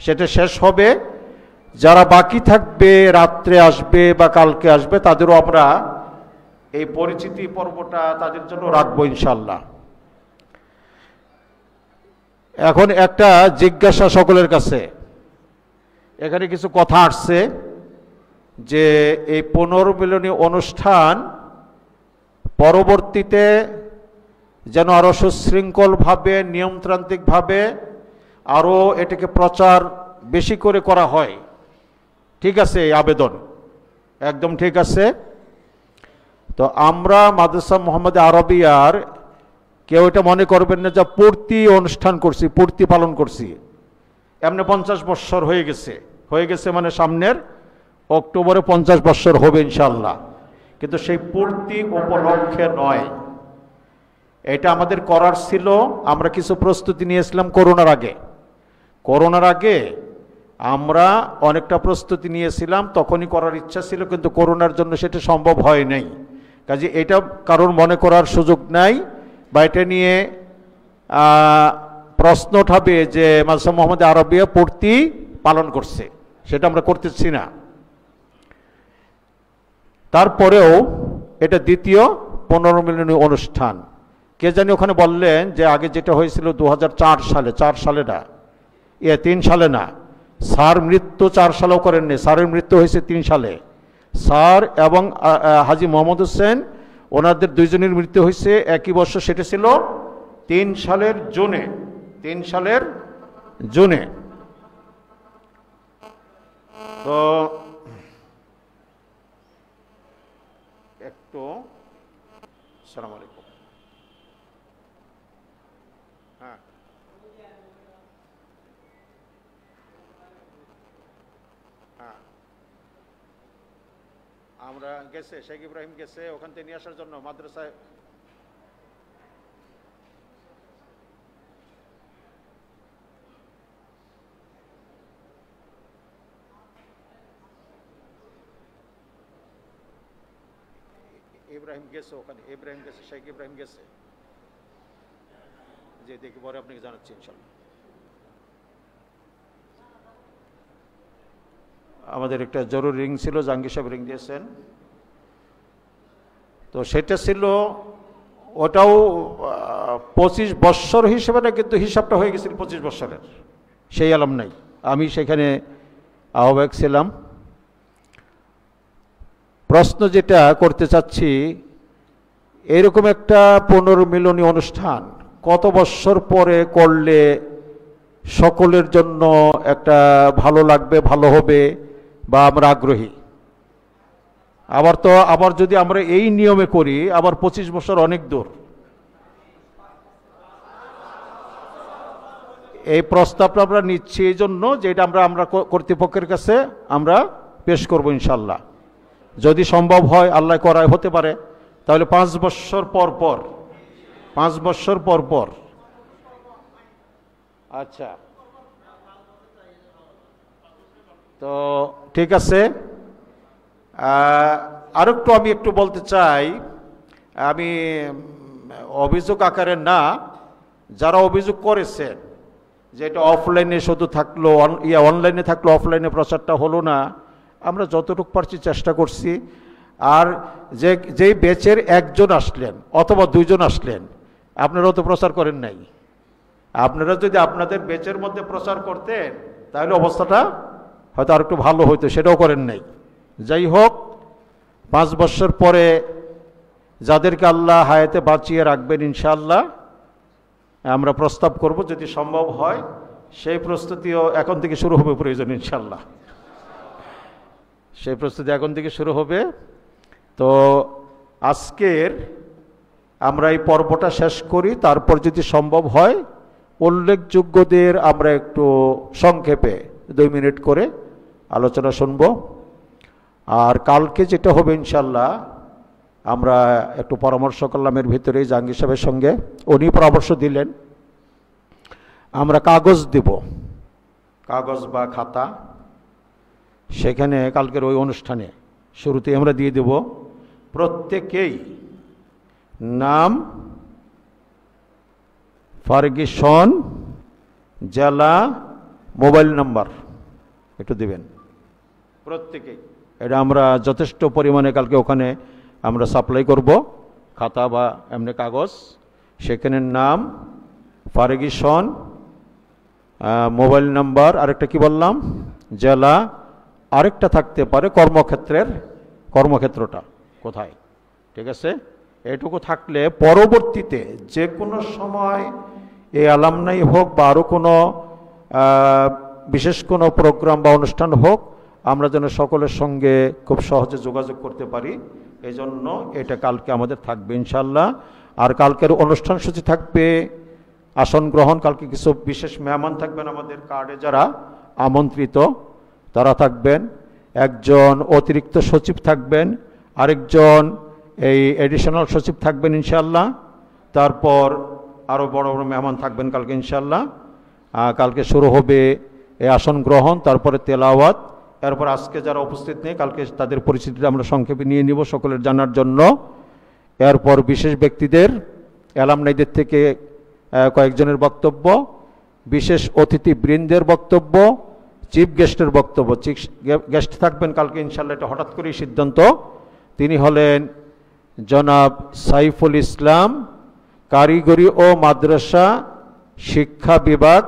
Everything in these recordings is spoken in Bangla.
সেটা শেষ হবে। যারা বাকি থাকবে, রাত্রে আসবে বা কালকে আসবে, তাদেরও আমরা এই পরিচিতি পর্বটা তাদের জন্য রাখবো ইনশাল্লাহ। এখন একটা জিজ্ঞাসা সকলের কাছে, এখানে কিছু কথা আসছে যে এই পুনর্মিলনী অনুষ্ঠান পরবর্তীতে যেন আরও সুশৃঙ্খলভাবে, নিয়মতান্ত্রিকভাবে আরও এটাকে প্রচার বেশি করে করা হয়। ঠিক আছে, এই আবেদন একদম ঠিক আছে। তো আমরা মাদ্রাসা মোহাম্মদ আরবিয়ার কেউ এটা মনে করবেন না যে পূর্তি অনুষ্ঠান করছি, পূর্তি পালন করছি। এমনি 50 বৎসর হয়ে গেছে, মানে সামনের অক্টোবরে 50 বৎসর হবে ইনশাল্লাহ। কিন্তু সেই পূর্তি উপলক্ষে নয়, এটা আমাদের করার ছিল। আমরা কিছু প্রস্তুতি নিয়েছিলাম করোনার আগে আমরা অনেকটা প্রস্তুতি নিয়েছিলাম, তখনই করার ইচ্ছা ছিল, কিন্তু করোনার জন্য সেটা সম্ভব হয় নাই। কাজে এটা কারোর মনে করার সুযোগ নাই, বা এটা নিয়ে প্রশ্ন উঠাবে যে মাদ্রাসা মোহাম্মদ আরবিয়া পূর্তি পালন করছে, সেটা আমরা করতেছি না। তারপরেও এটা দ্বিতীয় পুনর্মিলনী অনুষ্ঠান। কে জানি ওখানে বললেন যে আগে যেটা হয়েছিল 2004 সালে, 4 সালে না, 3 সালে না, স্যার মৃত্যু 4 সালেও করেননি, স্যারের মৃত্যু হয়েছে 3 সালে। স্যার এবং হাজী মোহাম্মদ হোসেন, ওনাদের দুইজনের মৃত্যু হয়েছে একই বছর, সেটা ছিল 3 সালের জুনে। তো একটু আসসালামু আলাইকুম। হ্যাঁ, আমরা গেছে, শেখ ইব্রাহিম গেছে ওখান থেকে নিয়ে আসার জন্য মাদ্রাসায়। ইব্রাহিম গেছে ওখানে, শেখ ইব্রাহিম গেছে, যে দেখি পরে আপনাকে জানাচ্ছি ইনশাল্লাহ। আমাদের একটা জরুরি রিং ছিল, জাহাঙ্গীর সাহেব রিং দিয়েছেন। তো সেটা ছিল, ওটাও 25 বৎসর হিসেবে না, কিন্তু হিসাবটা হয়ে গেছিল 25 বৎসরের, সেই আলাম নাই। আমি সেখানে আহ্বায়ক ছিলাম। প্রশ্ন যেটা করতে চাচ্ছি, এরকম একটা পুনর্মিলনী অনুষ্ঠান কত বৎসর পরে করলে সকলের জন্য একটা ভালো লাগবে, ভালো হবে, বা আমরা আগ্রহী। আবার যদি আমরা এই নিয়মে করি, আবার 25 বছর অনেক দূর। এই প্রস্তাবটা আমরা নিচ্ছি এই জন্য যে এটা আমরা কর্তৃপক্ষের কাছে আমরা পেশ করব ইনশাল্লাহ। যদি সম্ভব হয়, আল্লাহ করায় হতে পারে, তাহলে 5 বছর পর পর, 5 বছর পর পর। আচ্ছা, তো ঠিক আছে। আরেকটু আমি বলতে চাই, আমি অভিযোগ আকারে না, যারা অভিযোগ করেছেন যে এটা অফলাইনে শুধু থাকলো, অনলাইনে থাকলো, অফলাইনে প্রচারটা হলো না, আমরা যতটুকু পারছি চেষ্টা করছি। আর যেই ব্যাচের একজন আসলেন অথবা 2 জন আসলেন, আপনারাও তো প্রচার করেন নাই। আপনারা যদি আপনাদের ব্যাচের মধ্যে প্রচার করতেন, তাহলে অবস্থাটা হয়তো আর একটু ভালো হইতো, সেটাও করেন নাই। যাই হোক, 5 বছর পরে যাদেরকে আল্লাহ হায়াতে বাঁচিয়ে রাখবেন ইনশাআল্লাহ, আমরা প্রস্তাব করব, যদি সম্ভব হয় সেই প্রস্তুতিও এখন থেকে শুরু হবে প্রয়োজন ইনশাআল্লাহ। সেই প্রস্তুতি এখন থেকে শুরু হবে। তো আজকের আমরা এই পর্বটা শেষ করি, তারপর যদি সম্ভব হয় উল্লেখযোগ্যদের আমরা একটু সংক্ষেপে 2 মিনিট করে আলোচনা শুনব। আর কালকে যেটা হবে ইনশাল্লাহ, আমরা একটু পরামর্শ করলাম এর ভিতরেই জাহাঙ্গীর সাহেবের সঙ্গে, উনি পরামর্শ দিলেন আমরা কাগজ দেব, কাগজ বা খাতা, সেখানে কালকের ওই অনুষ্ঠানে শুরুতে আমরা দিয়ে দেব প্রত্যেকেই নাম, ফার্গুসন, জেলা, মোবাইল নাম্বার একটু দিবেন প্রত্যেকেই। এটা আমরা যথেষ্ট পরিমাণে কালকে ওখানে আমরা সাপ্লাই করব, খাতা বা এমনি কাগজ, সেখানে নাম, ফারেগিসন, মোবাইল নাম্বার, আরেকটা কি বললাম, জেলা, আরেকটা থাকতে পারে কর্মক্ষেত্রটা কোথায়, ঠিক আছে। এটুকু থাকলে পরবর্তীতে যে কোনো সময় এই অ্যালামনাই হোক বা আরও কোনো বিশেষ কোনো প্রোগ্রাম বা অনুষ্ঠান হোক, আমরা যেন সকলের সঙ্গে খুব সহজে যোগাযোগ করতে পারি, এই জন্য এটা কালকে আমাদের থাকবে ইনশাল্লাহ। আর কালকের অনুষ্ঠান সূচি থাকবে আসন গ্রহণ, কালকে কিছু বিশেষ মেহমান থাকবেন আমাদের কার্ডে যারা আমন্ত্রিত তারা থাকবেন, একজন অতিরিক্ত সচিব থাকবেন, আরেকজন এই এডিশনাল সচিব থাকবেন ইনশাল্লাহ, তারপর আরও বড় বড় মেহমান থাকবেন কালকে ইনশাল্লাহ। কালকে শুরু হবে এই আসন গ্রহণ, তারপরে তেলাওয়াত, এরপর আজকে যারা উপস্থিত নেই কালকে তাদের পরিস্থিতিটা আমরা সংক্ষেপে নিয়ে নিব সকলের জানার জন্য। এরপর বিশেষ ব্যক্তিদের অ্যালামনাইদের থেকে কয়েকজনের বক্তব্য, বিশেষ অতিথি বৃন্দের বক্তব্য, চিফ গেস্টের বক্তব্য। চিফ গেস্ট থাকবেন কালকে ইনশাল্লাহ, এটা হঠাৎ করেই সিদ্ধান্ত। তিনি হলেন জনাব সাইফুল ইসলাম, কারিগরি ও মাদ্রাসা শিক্ষা বিভাগ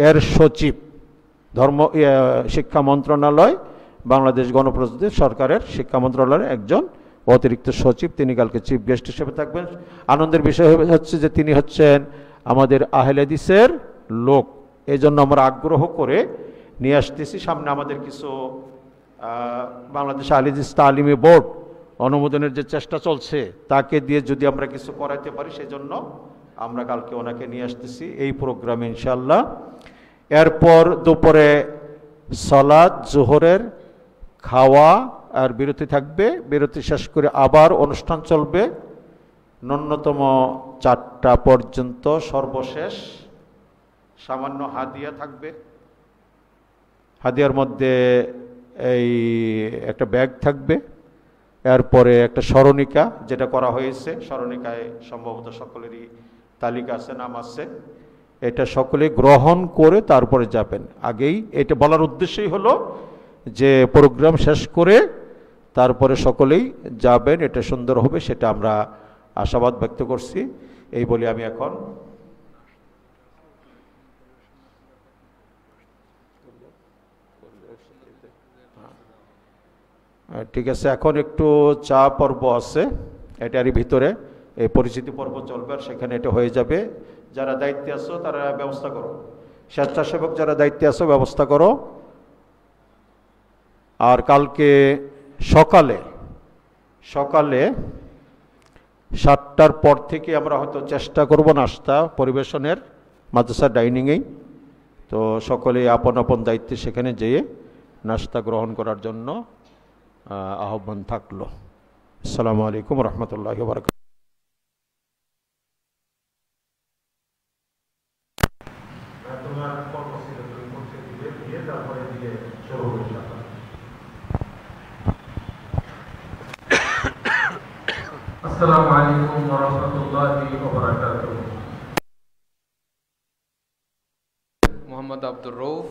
এর সচিব, শিক্ষা মন্ত্রণালয়, বাংলাদেশ গণপ্রজাতন্ত্রী সরকারের শিক্ষা মন্ত্রণালয়ের একজন অতিরিক্ত সচিব। তিনি কালকে চিফ গেস্ট হিসেবে থাকবেন। আনন্দের বিষয় হচ্ছে যে তিনি হচ্ছেন আমাদের আহলে হাদিসের লোক, এই জন্য আমরা আগ্রহ করে নিয়ে আসতেছি। সামনে আমাদের কিছু বাংলাদেশ আহলে হাদিস তালিমি বোর্ড অনুমোদনের যে চেষ্টা চলছে, তাকে দিয়ে যদি আমরা কিছু করাইতে পারি, সেই জন্য আমরা কালকে ওনাকে নিয়ে আসতেছি এই প্রোগ্রামে ইনশাল্লাহ। এরপর দুপুরে সালাত জোহরের খাওয়া আর বিরতি থাকবে, বিরতি শেষ করে আবার অনুষ্ঠান চলবে ন্যূনতম 4টা পর্যন্ত। সর্বশেষ সামান্য হাদিয়া থাকবে, হাদিয়ার মধ্যে এই একটা ব্যাগ থাকবে, এরপরে একটা স্মরণিকা যেটা করা হয়েছে, স্মরণিকায় সম্ভবত সকলেরই তালিকা আছে, নাম আছে, এটা সকলে গ্রহণ করে তারপরে যাবেন। আগেই এটা বলার উদ্দেশ্যই হলো যে প্রোগ্রাম শেষ করে তারপরে সকলেই যাবেন, এটা সুন্দর হবে, সেটা আমরা আশাবাদ ব্যক্ত করছি। এই বলে আমি এখন ঠিক আছে, এখন একটু চা পর্ব আছে এটারই ভিতরে, এই পরিচিতি পর্ব চলবে, আর সেখানে এটা হয়ে যাবে। যারা দায়িত্বে আছো তারা ব্যবস্থা করো, স্বেচ্ছাসেবক যারা দায়িত্বে আছো ব্যবস্থা করো। আর কালকে সকালে 7টার পর থেকে আমরা হয়তো চেষ্টা করব নাস্তা পরিবেশনের মাদ্রাসা ডাইনিংয়েই, তো সকলেই আপন আপন দায়িত্বে সেখানে যেয়ে নাস্তা গ্রহণ করার জন্য আহ্বান থাকলো। আসসালামু আলাইকুম রহমতুল্লাহি ওয়া বারাকাতুহু। আসসালামু আলাইকুম ওয়া রাহমাতুল্লাহি ওয়া বারাকাতুহু। মোহাম্মদ আব্দুর রউফ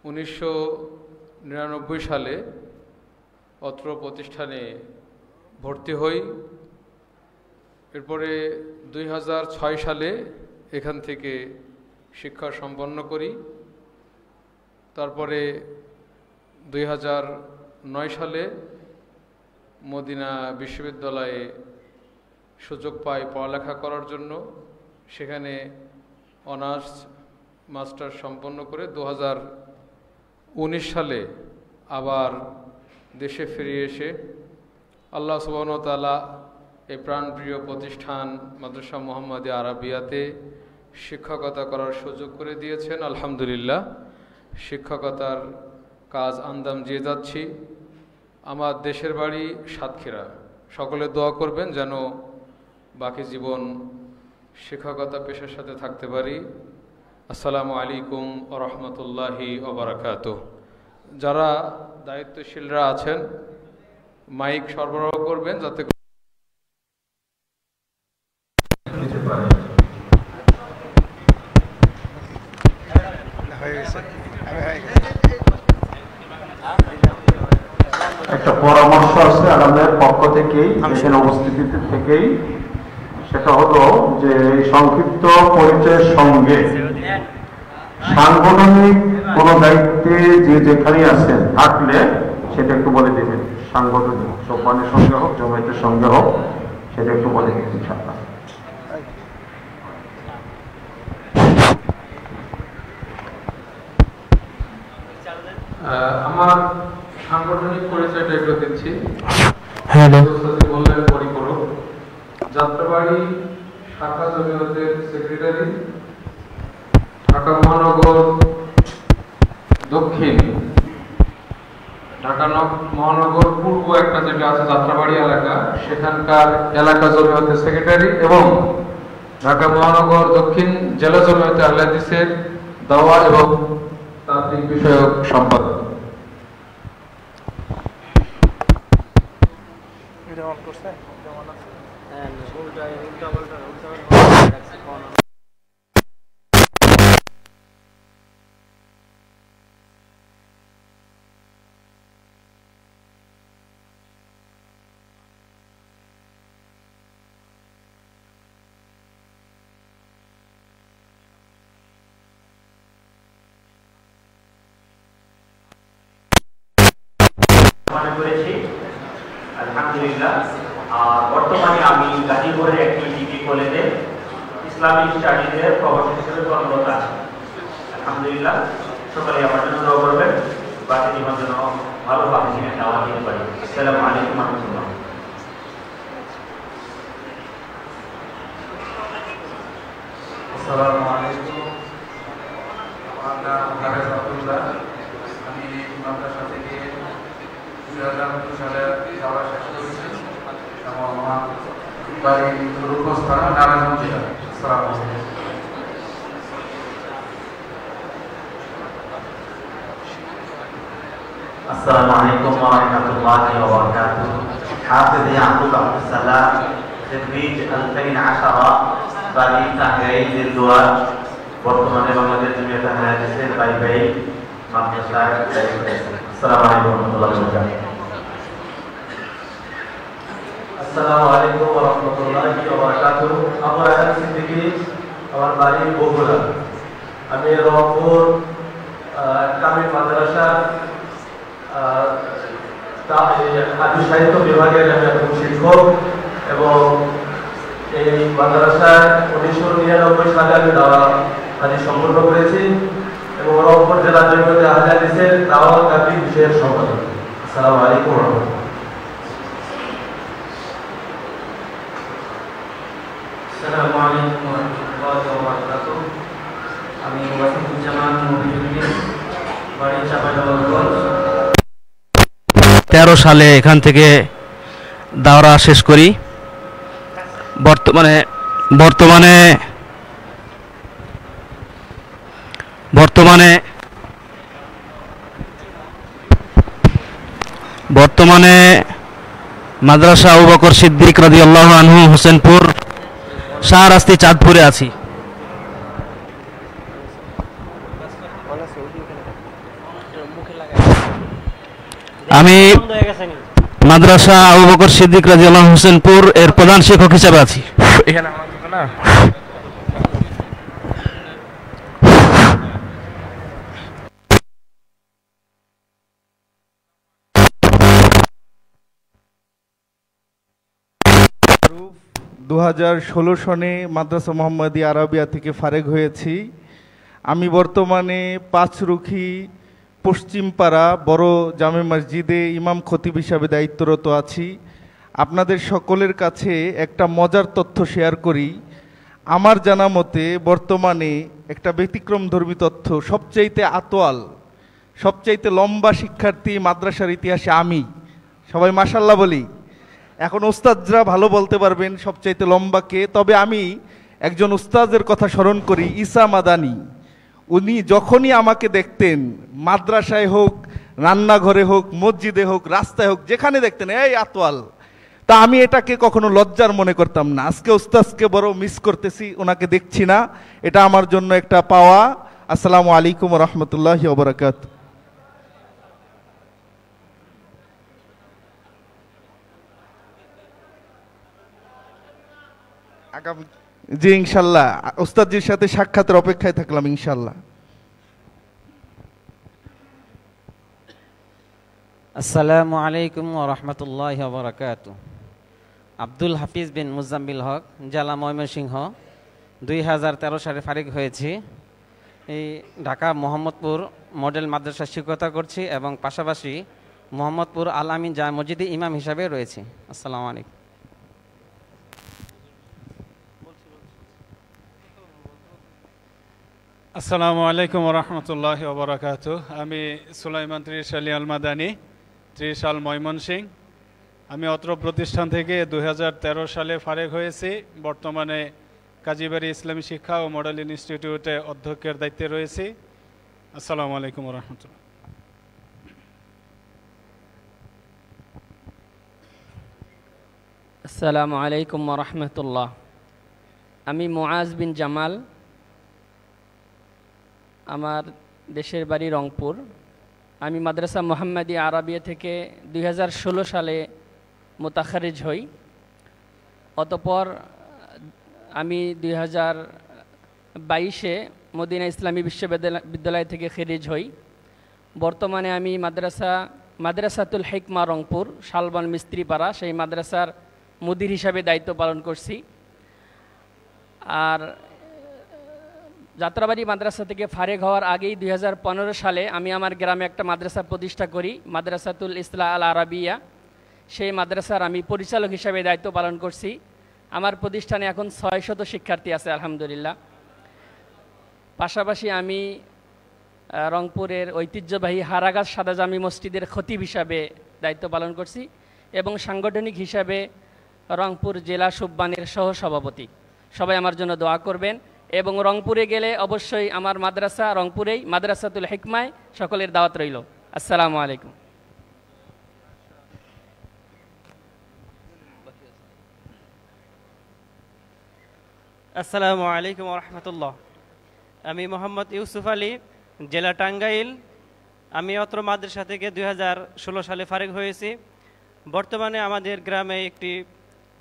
1999 সালে অত্র প্রতিষ্ঠানে ভর্তি হই। এরপরে 2006 সালে এখান থেকে শিক্ষা সম্পন্ন করি। তারপরে 2009 সালে মদিনা বিশ্ববিদ্যালয়ে সুযোগ পাই পড়ালেখা করার জন্য। সেখানে অনার্স মাস্টার সম্পন্ন করে 2019 সালে আবার দেশে ফিরে এসে আল্লাহ সুবহানাহু ওয়া তাআলা এই প্রাণপ্রিয় প্রতিষ্ঠান মাদ্রাসা মুহাম্মাদিয়া আরাবিয়াতে শিক্ষকতা করার সুযোগ করে দিয়েছেন। আলহামদুলিল্লাহ, শিক্ষকতার কাজ আঞ্জাম দিয়ে যাচ্ছি। আমার দেশের বাড়ি সাতক্ষীরা। সকলে দোয়া করবেন যেন বাকি জীবন শিক্ষকতা পেশার সাথে থাকতে পারি। আসসালামু আলাইকুম ওয়া রাহমাতুল্লাহি ওয়া বারাকাতুহু। যারা দায়িত্বশীলরা আছেন মাইক সরবরাহ করবেন যাতে একটা পরামর্শ আছে আগামের পক্ষ থেকেই, এখানে উপস্থিতিতে থেকেই, সেটা হলো যে এই সংক্ষিপ্ত পরিচয়ের সঙ্গে সাংগঠনিক কোনো দায়িত্বে যে যেখানে আছেন থাকলে সেটা একটু বলে দেবেন। সাংগঠনিক সোপানের সঙ্গে হোক, জমায়েতের সঙ্গে হোক, সেটা একটু বলে দেবেন ইনশাআল্লাহ। আমার সাংগঠনিক পরিচয়টা একটু দিচ্ছি। হ্যালো, বললেন পরিপূরক, যাত্রাবাড়ি শাখা জমিয়তের সেক্রেটারি, ঢাকা মহানগর দক্ষিণ, ঢাকা মহানগর পূর্ব একটা যেটা আছে যাত্রাবাড়ি এলাকা, সেখানকার এলাকা জমিয়তের সেক্রেটারি এবং ঢাকা মহানগর দক্ষিণ জেলা জমিয়তে আহলে হাদিসের দাওয়া এবং তাবলীগ বিষয়ক সম্পাদক। করেছি আলহামদুলিল্লাহ। আর বর্তমানে আমি গাজীপুরের একটি ডিগ্রি কলেজে ইসলামিক স্টাডিজের প্রফেসর হিসেবে কর্মরত আছি আলহামদুলিল্লাহ। সকলে আমার জন্য দোয়া করবেন, বাকি জীবন যেন ভালোভাবে জীবনে দাওয়া দিতে পারি। আসসালামু আলাইকুম ওয়া রাহমাতুল্লাহ। আসসালামু আলাইকুম। আমার নাম হাফেজ আব্দুল্লাহ। আমি মাদ্রাসা থেকে 2019 সালে যাওয়া শেষ করেছি। আমার বাড়ি রূপগঞ্জ থানা, নারায়ণগঞ্জ জেলা। আসসালামু আলাইকুম। আসসালামু আলাইকুম ওয়া রাহমাতুল্লাহি ওয়া বারাকাতুহু। হাফেজ ইয়াকুব আব্দুস সালাম, خريج 2010, বাড়ি টাঙ্গাইল দিলদুয়ার, বর্তমানে বাংলাদেশ জমিয়ত আহলে হাদিসের বাইবাই মাদ্রাসার দায়িত্বে। আসসালামু আলাইকুম ওয়া রাহমাতুল্লাহি ওয়া বারাকাতুহু। আসসালামু আলাইকুম ওয়া রাহমাতুল্লাহি ওয়া বারাকাতুহু। আবু রায়হান সিদ্দিকী, আমার বাড়ি বগুড়া। আমি রংপুর কামিল মাদ্রাসা আরবি সাহিত্য বিভাগের আমি একজন শিক্ষক এবং এই মাদ্রাসায় 1999 সালে আমি দাওয়া হাদিস সম্পন্ন করেছি এবং রংপুর জেলা জমিয়তে আহলে হাদিসের দাওয়া তাবলীগ বিষয়ের সম্পাদক। আসসালামু আলাইকুম ওয়া রাহমাতুল্লাহ। আসসালামু আলাইকুম ওয়া রাহমাতুল্লাহি ওয়া বারাকাতুহু। আমি ওয়াসিফুজ্জামান মুফিদুদ্দিন, বাড়ি চাঁপাইনবাবগঞ্জ। 13 সালে এখান থেকে দাওরা শেষ করি। বর্তমানে মাদ্রাসা আবু বকর সিদ্দিক রাদিয়াল্লাহু আনহু হোসেনপুর শাহরাস্তি চাঁদপুরে আছি। আমি মাদ্রাসা আবু বকর সিদ্দিক রাদিয়াল্লাহু হোসেনপুর এর প্রধান শিক্ষক হিসেবে আছি। এখানে আমার কথা না। দু 2016 সনে মাদ্রাসা মোহাম্মদিয়া আরাবিয়া থেকে ফারেগ হয়েছি। আমি বর্তমানে পাঁচরুখি পশ্চিমপাড়া বড় জামে মসজিদে ইমাম খতিব হিসাবে দায়িত্বরত আছি। আপনাদের সকলের কাছে একটা মজার তথ্য শেয়ার করি। আমার জানা মতে বর্তমানে একটা ব্যতিক্রমধর্মী তথ্য, সবচাইতে আতোয়াল, সবচাইতে লম্বা শিক্ষার্থী মাদ্রাসার ইতিহাসে আমি। সবাই মাশাল্লাহ বলি। এখন উস্তাদরা ভালো বলতে পারবেন সবচাইতে লম্বা কে, তবে আমি একজন উস্তাদের কথা স্মরণ করি, ঈসা মাদানী। উনি যখনই আমাকে দেখতেন, মাদ্রাসায় হোক, রান্নাঘরে হোক, মসজিদে হোক, রাস্তায় হোক, যেখানে দেখতেন এই আতোয়াল, তা আমি এটাকে কখনো লজ্জার মনে করতাম না। আজকে উস্তাদকে বড় মিস করতেছি, ওনাকে দেখছি না, এটা আমার জন্য একটা পাওয়া। আসসালামু আলাইকুম ওয়া রাহমাতুল্লাহি ওয়া বারাকাতুহু। আগামী জি ইনশাল্লাহ ওস্তাদজির সাথে সাক্ষাতের অপেক্ষায় থাকলাম ইনশাল্লাহ। আসসালামু আলাইকুম ওয়া রাহমাতুল্লাহি ওয়া বারাকাতুহু। আব্দুল হাফিজ বিন মুজাম্মিল হক, জেলা ময়মনসিংহ, 2013 সালে ফারিগ হয়েছি। এই ঢাকা মোহাম্মদপুর মডেল মাদ্রাসা শিক্ষকতা করছি এবং পাশাপাশি মোহাম্মদপুর আল আমিন জামে মসজিদে ইমাম হিসাবে রয়েছি। আসসালামু আলাইকুম। আসসালামু আলাইকুম রহমতুল্লাহ ওবরাকাত। আমি সুলাইমান ত্রিশ আলী আল মাদানী, ত্রিশাল ময়মনসিংহ। আমি অত্র প্রতিষ্ঠান থেকে 2013 সালে ফারেগ হয়েছি। বর্তমানে কাজীবাড়ি ইসলামী শিক্ষা ও মডেল ইনস্টিটিউটে অধ্যক্ষের দায়িত্বে রয়েছি। আসসালামু আলাইকুম রহমতুল্লাহ। আসসালামু আলাইকুম রহমতুল্লাহ। আমি মুআজ বিন জামাল, আমার দেশের বাড়ি রংপুর। আমি মাদ্রাসা মোহাম্মদিয়া আরাবিয়া থেকে 2016 সালে মোতাখারিজ হই। অতঃপর আমি 2022-এ মদিনা ইসলামী বিশ্ববিদ্যালয় থেকে খারিজ হই। বর্তমানে আমি মাদ্রাসাতুল হিকমা রংপুর, শালবন মিস্ত্রিপাড়া, সেই মাদ্রাসার মুদির হিসাবে দায়িত্ব পালন করছি। আর যাত্রাবাড়ি মাদ্রাসা থেকে ফারেগ হওয়ার আগেই 2015 সালে আমি আমার গ্রামে একটা মাদ্রাসা প্রতিষ্ঠা করি, মাদ্রাসাতুল ইসলাহ আল আরাবিয়া। সেই মাদ্রাসার আমি পরিচালক হিসাবে দায়িত্ব পালন করছি। আমার প্রতিষ্ঠানে এখন 600 শিক্ষার্থী আছে আলহামদুলিল্লাহ। পাশাপাশি আমি রংপুরের ঐতিহ্যবাহী হারাগাছ সাদা জামি মসজিদের খতিব হিসাবে দায়িত্ব পালন করছি এবং সাংগঠনিক হিসাবে রংপুর জেলা সুব্বানের সহসভাপতি। সবাই আমার জন্য দোয়া করবেন এবং রংপুরে গেলে অবশ্যই আমার মাদ্রাসা রংপুরেই মাদ্রাসাতুল হিকমায় সকলের দাওয়াত রইল। আসসালামু আলাইকুম। আসসালামু আলাইকুম রহমতুল্লাহ। আমি মোহাম্মদ ইউসুফ আলী, জেলা টাঙ্গাইল। আমি অত্র মাদ্রাসা থেকে 2016 সালে ফারিগ হয়েছি। বর্তমানে আমাদের গ্রামে একটি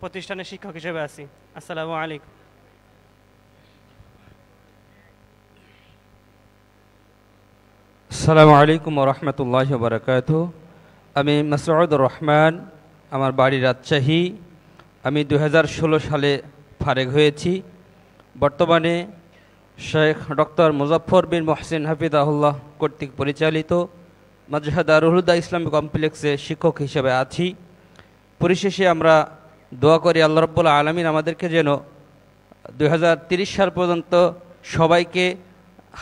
প্রতিষ্ঠানে শিক্ষক হিসেবে আছি। আসসালামু আলাইকুম। আসসালামু আলাইকুম রহমতুল্লাহ বারাকাতুহু। আমি মাসউদুর রহমান, আমার বাড়ি রাজশাহী। আমি 2016 সালে ফারেগ হয়েছি। বর্তমানে শেখ ডক্টর মুজাফফর বিন মোহসিন হাফিজাহুল্লাহ কর্তৃক পরিচালিত মাদ্রাসা দারুল হুদা ইসলামী কমপ্লেক্সে শিক্ষক হিসেবে আছি। পরিশেষে আমরা দোয়া করি আল্লাহ রাব্বুল আলামিন আমাদেরকে যেন 2030 সাল পর্যন্ত সবাইকে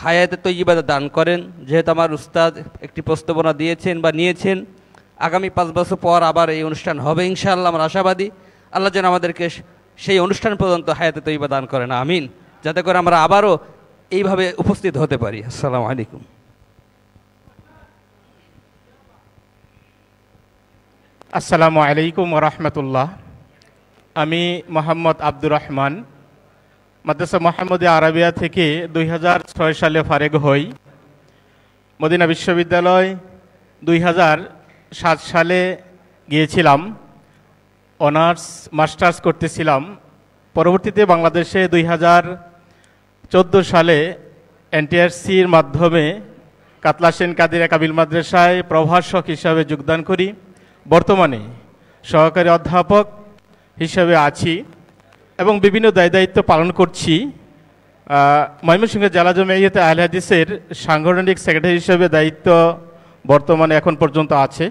হায়াতে তৈয়্যিবা দান করেন। যেহেতু আমার উস্তাদ একটি প্রস্তাবনা দিয়েছেন বা নিয়েছেন, আগামী 5 বছর পর আবার এই অনুষ্ঠান হবে ইনশাআল্লাহ। আমরা আশাবাদী আল্লাহ যেন আমাদেরকে সেই অনুষ্ঠান পর্যন্ত হায়াতে তৈয়্যিবা দান করেন, আমিন, যাতে করে আমরা আবারও এইভাবে উপস্থিত হতে পারি। আসসালামু আলাইকুম। আসসালামু আলাইকুম রহমতুল্লাহ। আমি মোহাম্মদ আব্দুর রহমান, মাদ্রাসা মোহাম্মদিয়া আরাবিয়া থেকে 2006 সালে ফারেগ হই। মদিনা বিশ্ববিদ্যালয় 2007 সালে গিয়েছিলাম, অনার্স মাস্টার্স করতেছিলাম। পরবর্তীতে বাংলাদেশে 2014 সালে এনটিআরসির মাধ্যমে কাতলা সেন কাদিরা কাবিল মাদ্রাসায় প্রভাষক হিসাবে যোগদান করি। বর্তমানে সহকারী অধ্যাপক হিসাবে আছি এবং বিভিন্ন দায়িত্ব পালন করছি। ময়মনসিংহ জেলা জমিয়তে আহলে হাদিসের সাংগঠনিক সেক্রেটারি হিসেবে দায়িত্ব বর্তমানে এখন পর্যন্ত আছে।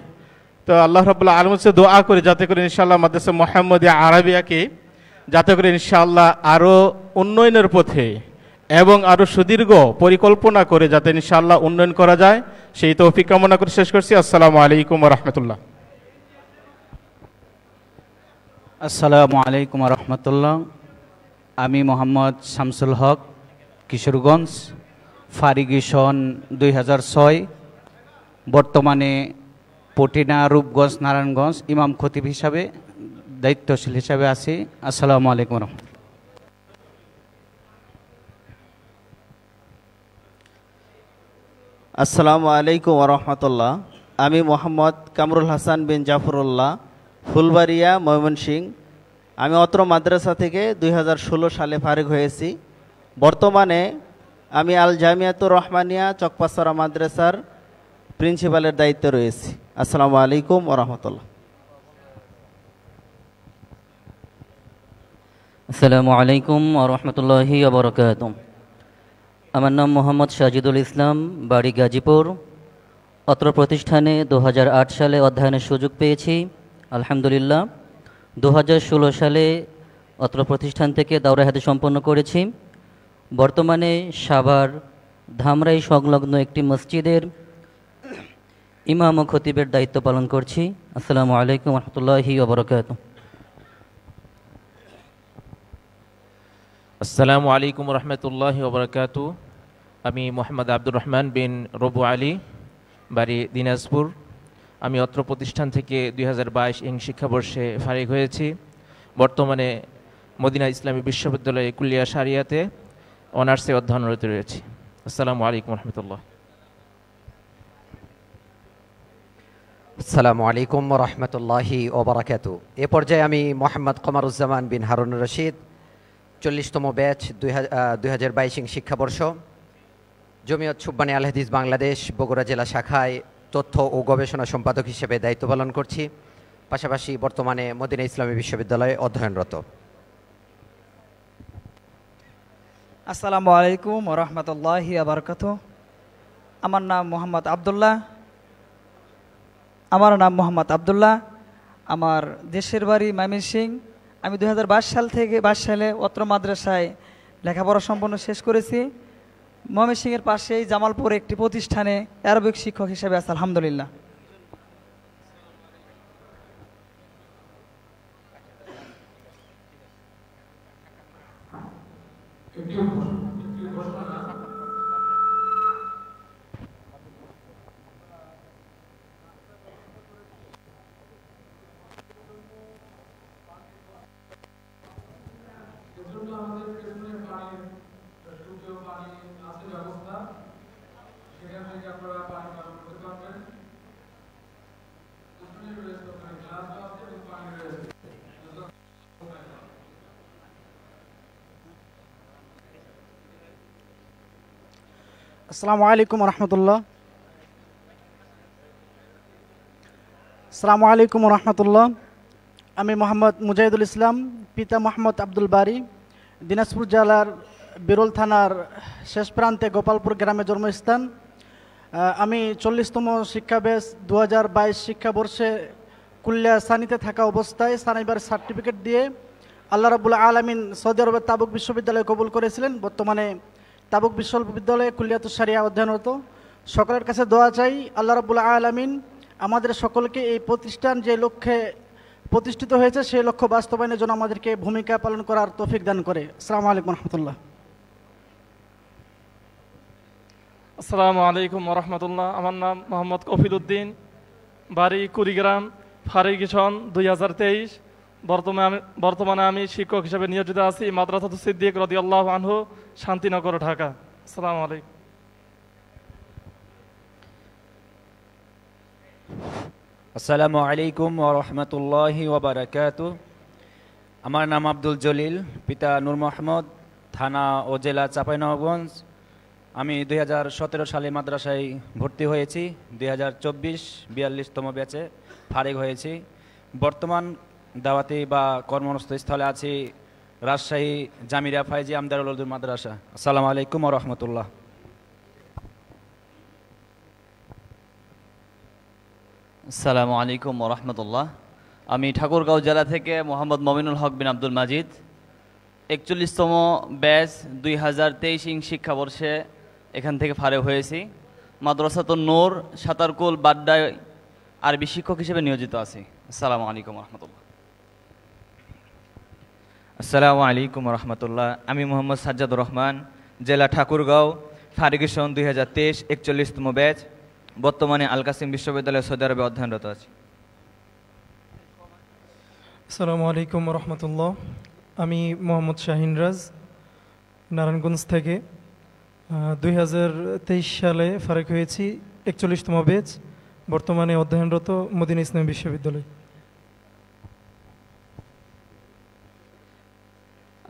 তো আল্লাহ রাব্বুল আলামিন কাছে দোয়া করি যাতে করে ইনশাআল্লাহ মাদ্রাসা মোহাম্মদিয়া আরাবিয়াকে যাতে করে ইনশাআল্লাহ আরও উন্নয়নের পথে এবং আরও সুদীর্ঘ পরিকল্পনা করে যাতে ইনশাআল্লাহ উন্নয়ন করা যায়, সেই তৌফিক কামনা করে শেষ করছি। আসসালামু আলাইকুম ওয়া রাহমাতুল্লাহ। আসসালামু আলাইকুম রহমতুল্লাহ। আমি মোহাম্মদ শামসুল হক, কিশোরগঞ্জ, ফারিগি সন 2006। বর্তমানে পটিনা, রূপগঞ্জ, নারায়ণগঞ্জ ইমাম খতিব হিসাবে দায়িত্বশীল হিসাবে আছি। আসসালামু আলাইকুম রহমতুল্লাহ। আসসালামু আলাইকুম রহমতুল্লাহ। আমি মোহাম্মদ কামরুল হাসান বিন জাফরুল্লাহ, ফুলবাড়িয়া, ময়মনসিংহ। আমি অত্র মাদ্রাসা থেকে 2016 সালে ফারিগ হয়েছি। বর্তমানে আমি আল জামিয়াতুর রহমানিয়া চকপাসরা মাদ্রাসার প্রিন্সিপালের দায়িত্বে রয়েছি। আসসালামু আলাইকুম ওয়া রাহমাতুল্লাহ। আসসালামু আলাইকুম ওয়া রাহমাতুল্লাহি ওয়া বারাকাতুহু। আমার নাম মোহাম্মদ সাজিদুল ইসলাম, বাড়ি গাজীপুর। অত্র প্রতিষ্ঠানে 2008 সালে অধ্যয়নের সুযোগ পেয়েছি, আলহামদুলিল্লাহ। 2016 সালে অত্র প্রতিষ্ঠান থেকে দাওরা হাদিস সম্পন্ন করেছি। বর্তমানে সাভার ধামরাই সংলগ্ন একটি মসজিদের ইমাম ও খতিবের দায়িত্ব পালন করছি। আসসালামু আলাইকুম ওয়া রাহমাতুল্লাহি ওয়া বারাকাতুহু। আসসালামু আলাইকুম রহমতুল্লাহি ওয়া বারাকাতুহু। আমি মোহাম্মদ আব্দুর রহমান বিন রবু আলী, বাড়ি দিনাজপুর। আমি অত্র প্রতিষ্ঠান থেকে 2022 শিক্ষাবর্ষে ফারিগ হয়েছি। বর্তমানে মদিনা ইসলামী বিশ্ববিদ্যালয়ে কুলিয়া শারিয়াতে অনার্সে অধ্যয়নরত রয়েছি। আসসালামু আলাইকুম রহমতুল্লাহ। আসসালামু আলাইকুম রহমতুল্লাহি ওয়া বারাকাতুহু। এ পর্যায়ে আমি মোহাম্মদ কমারুজ্জামান বিন হারুন রশিদ, 40তম ব্যাচ 2022 শিক্ষাবর্ষ, জমিয়ত সুববানী আল হাদিস বাংলাদেশ বগুড়া জেলা শাখায় তথ্য ও গবেষণা সম্পাদক হিসেবে দায়িত্ব পালন করছি। পাশাপাশি বর্তমানে মদিনা ইসলামী বিশ্ববিদ্যালয়ে অধ্যয়নরত। আসসালামু আলাইকুম ওয়া রাহমাতুল্লাহি ওয়া বারাকাতুহু। আমার নাম মোহাম্মদ আব্দুল্লাহ। আমার দেশের বাড়ি ময়মনসিংহ। আমি 2022 সালে অত্র মাদ্রাসায় লেখাপড়া সম্পন্ন শেষ করেছি। ময়মনসিংহের পাশেই জামালপুরে একটি প্রতিষ্ঠানে আরবিক শিক্ষক হিসেবে আছি, আলহামদুলিল্লাহ। আসসালামু আলাইকুম রহমতুল্লাহ। আসসালামু আলাইকুম রহমতুল্লাহ। আমি মোহাম্মদ মুজাহিদুল ইসলাম, পিতা মোহাম্মদ আব্দুল বারি, দিনাজপুর জেলার বিরল থানার শেষ প্রান্তে গোপালপুর গ্রামে জন্মস্থান। আমি 40তম শিক্ষা ব্যাচ 2022 শিক্ষাবর্ষে কুল্লিয়া সানিতে থাকা অবস্থায় সানিবার সার্টিফিকেট দিয়ে আল্লাহ রাব্বুল আলামিন সৌদি আরবের তাবুক বিশ্ববিদ্যালয়ে কবুল করেছিলেন। বর্তমানে তাবুক বিশ্ববিদ্যালয়ে কুল্লিয়াতুশ শারিয়া অধ্যয়নরত। সকলের কাছে দোয়া চাই আল্লাহ রাব্বুল আলামিন আমাদের সকলকে এই প্রতিষ্ঠান যে লক্ষ্যে প্রতিষ্ঠিত হয়েছে সেই লক্ষ্য বাস্তবায়নের জন্য আমাদেরকে ভূমিকা পালন করার তৌফিক দান করে। আসসালামু আলাইকুম রহমতুল্লাহ। আসসালামু আলাইকুম রহমতুল্লাহ। আমার নাম মোহাম্মদ কফিল উদ্দিন, বাড়ি কুড়িগ্রাম, ফারিগ সন 2023। বর্তমানে আমি শিক্ষক হিসেবে নিয়োজিত আছি মাদ্রাসাতুস সিদ্দিক রাদিয়াল্লাহু আনহু, শান্তিনগর, ঢাকা। আসসালামু আলাইকুম। আসসালামু আলাইকুম ওয়া রাহমাতুল্লাহি ওয়া বারাকাতুহু। আমার নাম আব্দুল জলিল, পিতা নূর মোহাম্মদ, থানা ও জেলা চাঁপাইনবাবগঞ্জ। আমি 2017 সালে মাদ্রাসায় ভর্তি হয়েছি। 2024-42তম ব্যাচে ফারিগ হয়েছি। বর্তমান দাওয়াতি বা কর্মস্থলে আছি রাজশাহী জামিরা ফাইজি আমদারুল উলুম মাদ্রাসা। আসসালামু আলাইকুম ওয়া রাহমাতুল্লাহ। আসসালামু আলাইকুম ওয়া রাহমাতুল্লাহ। আমি ঠাকুরগাঁও জেলা থেকে মোহাম্মদ মমিনুল হক বিন আব্দুল মাজিদ, 41তম ব্যাচ 2023 শিক্ষাবর্ষে এখান থেকে ফারিগ হয়েছি। মাদ্রাসাতুন নূর সাতারকুল বাড্ডায় আরবি শিক্ষক হিসেবে নিয়োজিত আছি। আসসালামু আলাইকুম ওয়া রাহমাতুল্লাহ। আসসালামু আলাইকুম রহমতুল্লাহ। আমি মোহাম্মদ সাজ্জাদুর রহমান, জেলা ঠাকুরগাঁও, ফারিগ সন 2023, 41তম ব্যাচ। বর্তমানে আল কাসিম বিশ্ববিদ্যালয় সৌদি আরবে অধ্যয়নরত আছি। আসসালামু আলাইকুম রহমতুল্লাহ। আমি মোহাম্মদ শাহিন রাজ, নারায়ণগঞ্জ থেকে 2023 সালে ফারিগ হয়েছি, 41তম ব্যাচ। বর্তমানে অধ্যয়নরত মদিনা ইসলামী বিশ্ববিদ্যালয়।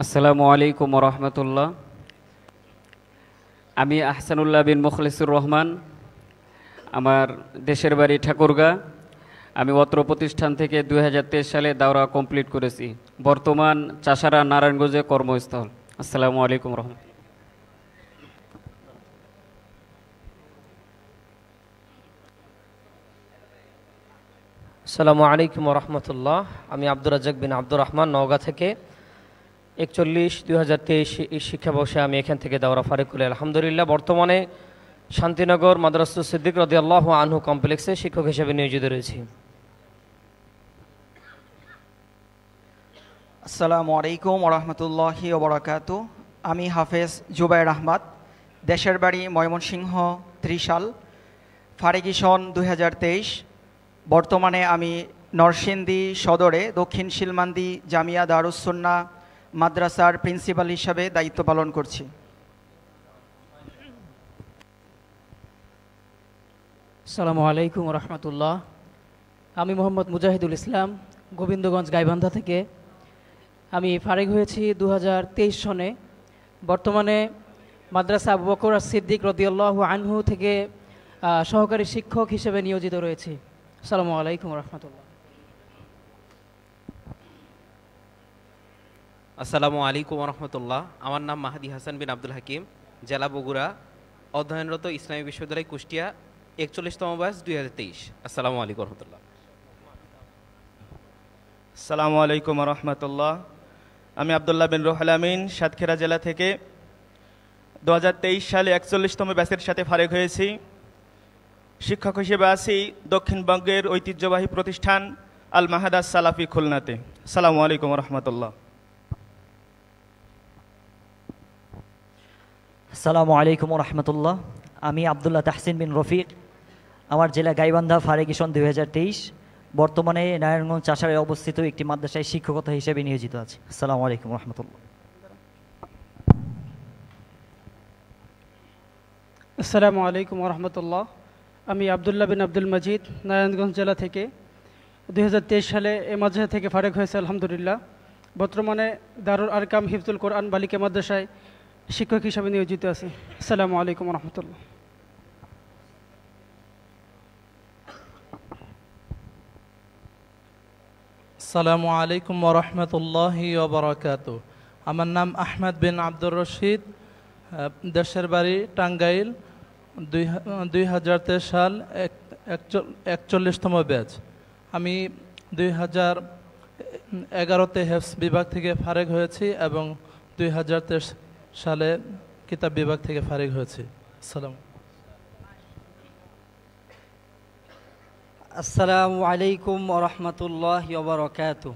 আসসালামু আলাইকুম রহমতুল্লাহ। আমি আহসানুল্লাহ বিন মুখলিসুর রহমান, আমার দেশের বাড়ি ঠাকুরগাঁ। আমি অত্র প্রতিষ্ঠান থেকে 2023 সালে দাওরা কমপ্লিট করেছি। বর্তমান চাষারা নারায়ণগঞ্জে কর্মস্থল। আসসালামু আলাইকুম রহমতুল্লাহ। আসসালামু আলাইকুম রহমতুল্লাহ। আমি আব্দুর রাজ্জাক বিন আব্দুর রহমান, নওগাঁ থেকে। 41-2023 শিক্ষাবর্ষে আমি এখান থেকে দাওরা ফারিক করি আলহামদুলিল্লাহ। বর্তমানে শান্তিনগর মাদ্রাসা সিদ্দিক রাদিয়াল্লাহু আনহু কমপ্লেক্সে শিক্ষক হিসেবে নিয়োজিত রয়েছি। আসসালামু আলাইকুম ওরহমতুল্লাহি ওবরাকাতু। আমি হাফেজ জুবাইর আহমদ, দেশের বাড়ি ময়মনসিংহ ত্রিশাল, ফারিগি সন 2023। বর্তমানে আমি নরসিংদী সদরে দক্ষিণ শিলমান্দি জামিয়া দারুস সুন্নাহ মাদ্রাসার প্রিন্সিপাল হিসাবে দায়িত্ব পালন করছি। আসসালামু আলাইকুম রহমতুল্লাহ। আমি মোহাম্মদ মুজাহিদুল ইসলাম, গোবিন্দগঞ্জ গাইবান্ধা থেকে। আমি ফারিগ হয়েছি 2023 সনে। বর্তমানে মাদ্রাসা আবু বকর সিদ্দিক রাদিয়াল্লাহু আনহু থেকে সহকারী শিক্ষক হিসেবে নিয়োজিত রয়েছি। আসসালামু আলাইকুম রহমতুল্লাহ। আসসালামু আলাইকুম রহমতুল্লাহ। আমার নাম মাহাদি হাসান বিন আব্দুল হাকিম, জেলা বগুড়া, অধ্যয়নরত ইসলামী বিশ্ববিদ্যালয় কুষ্টিয়া, 41তম ব্যাচ 2023। আসসালামু আলাইকুম রহমতুল্লাহ। আসসালামু আলাইকুম রহমতুল্লাহ। আমি আবদুল্লাহ বিন রুহুল আমিন, সাতক্ষীরা জেলা থেকে 2023 সালে 41তম ব্যাচের সাথে ফারিগ হয়েছি। শিক্ষক হিসেবে আছি দক্ষিণবঙ্গের ঐতিহ্যবাহী প্রতিষ্ঠান আল মাহাদাস সালাফি খুলনাতে। আসসালামু আলাইকুম রহমতুল্লাহ। আসসালামু আলাইকুম রহমতুল্লাহ। আমি আবদুল্লাহ তাহসিন বিন রফিক, আমার জেলা গাইবান্ধা, ফারিগি সন 2023। বর্তমানে নারায়ণগঞ্জ চাষারে অবস্থিত একটি মাদ্রাসায় শিক্ষকতা হিসেবে নিয়োজিত আছি। আসসালামু আলাইকুম রহমতুল্লাহ। আসসালামু আলাইকুম রহমতুল্লাহ। আমি আবদুল্লাহ বিন আব্দুল মজিদ, নারায়ণগঞ্জ জেলা থেকে। 2023 সালে এই মাদ্রাসা থেকে ফারিগ হয়েছে আলহামদুলিল্লাহ। বর্তমানে দারুল আরকাম হিফজুল কোরআন বালিকা মাদ্রাসায় শিক্ষক হিসাবে নিয়োজিত আছি। আসসালামু আলাইকুম রহমতুল্লাহ। আসসালামু আলাইকুম রহমতুল্লাহি ওবরাকাতু। আমার নাম আহমদ বিন আব্দুর রশিদ, দেশের বাড়ি টাঙ্গাইল, 2023 সাল 41তম ব্যাচ। আমি 2011তে হেফজ বিভাগ থেকে ফারিগ হয়েছি এবং 2023 সালে কিতাব বিভাগ থেকে ফারিগ হয়েছি। আসসালামু আলাইকুম রহমতুল্লাহি ওয়া বারাকাতুহু।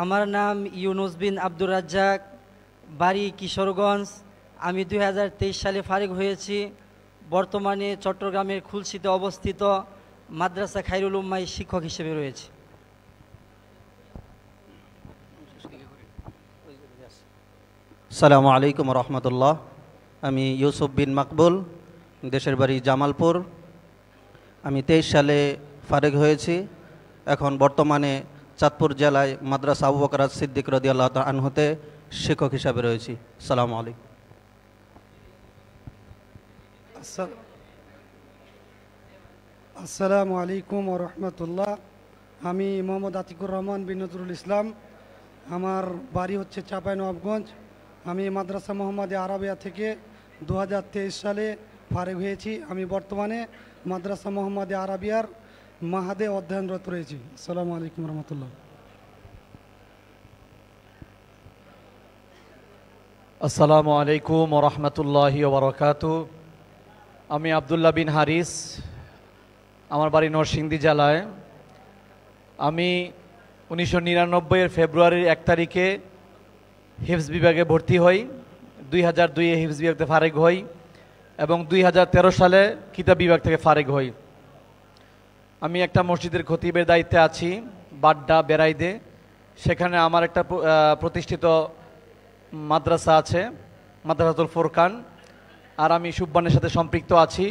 আমার নাম ইউনুস বিন আব্দুর রাজ্জাক, বাড়ি কিশোরগঞ্জ। আমি 2023 সালে ফারিগ হয়েছি। বর্তমানে চট্টগ্রামের খুলশীতে অবস্থিত মাদ্রাসা খায়রুল উম্মায় শিক্ষক হিসেবে রয়েছে। আসসালামু আলাইকুম রহমতুল্লাহ। আমি ইউসুফ বিন মাকবুল, দেশের বাড়ি জামালপুর। আমি 23 সালে ফারিগ হয়েছি। এখন বর্তমানে চাঁদপুর জেলায় মাদ্রাসা আবু বকর সিদ্দিক রাদিয়াল্লাহু তাআলা আনহুতে শিক্ষক হিসাবে রয়েছি। আসসালামু আলাইকুম। আসসালামু আলাইকুম রহমতুল্লাহ। আমি মোহাম্মদ আতিকুর রহমান বিন নজরুল ইসলাম, আমার বাড়ি হচ্ছে চাঁপাইনবাবগঞ্জ। আমি মাদ্রাসা মোহাম্মদে আরাবিয়া থেকে 2023 সালে ফারিগ হয়েছি। আমি বর্তমানে মাদ্রাসা মোহাম্মদে আরাবিয়ার মাহাদে অধ্যয়নরত রয়েছি। আসসালামু আলাইকুম রহমতুল্লাহ। আসসালামু আলাইকুম রহমতুল্লাহি ওয়া বারাকাতুহু। আমি আবদুল্লাহ বিন হারিস, আমার বাড়ি নরসিংদী জেলায়। আমি 1999 ফেব্রুয়ারির 1 তারিখে হিফজ বিভাগে ভর্তি হই। 2002 হিফজ বিভাগে ফারিগ হই এবং 2013 সালে কিতাব বিভাগ থেকে ফারিগ হই। আমি একটা মসজিদের খতিবের দায়িত্বে আছি বাড্ডা বেড়াইদে। সেখানে আমার একটা প্রতিষ্ঠিত মাদ্রাসা আছে, মাদ্রাসাতুল ফুরকান, আর আমি সুববানের সাথে সম্পৃক্ত আছি।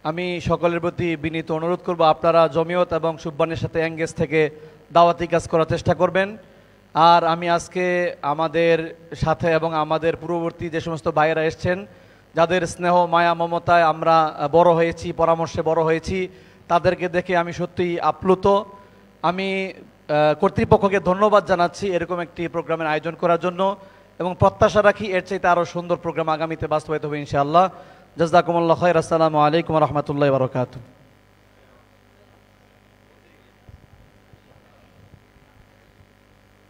আমি সকলের প্রতি বিনীত অনুরোধ করব, আপনারা জমিয়ত এবং সুববানের সাথে এঙ্গেজ থেকে দাওয়াতি কাজ করার চেষ্টা করবেন। আর আমি আজকে আমাদের সাথে এবং আমাদের পূর্ববর্তী যে সমস্ত ভাইয়েরা এসছেন, যাদের স্নেহ মায়া মমতায় আমরা বড় হয়েছি, পরামর্শে বড় হয়েছি, তাদেরকে দেখে আমি সত্যিই আপ্লুত। আমি কর্তৃপক্ষকে ধন্যবাদ জানাচ্ছি এরকম একটি প্রোগ্রামের আয়োজন করার জন্য, এবং প্রত্যাশা রাখি এর চাইতে আরও সুন্দর প্রোগ্রাম আগামীতে বাস্তবায়িত হবে ইনশাআল্লাহ। জাযাকুমুল্লাহ খাইর। আসসালামু আলাইকুম ওয়া রাহমাতুল্লাহি ওয়া বারাকাতুহু।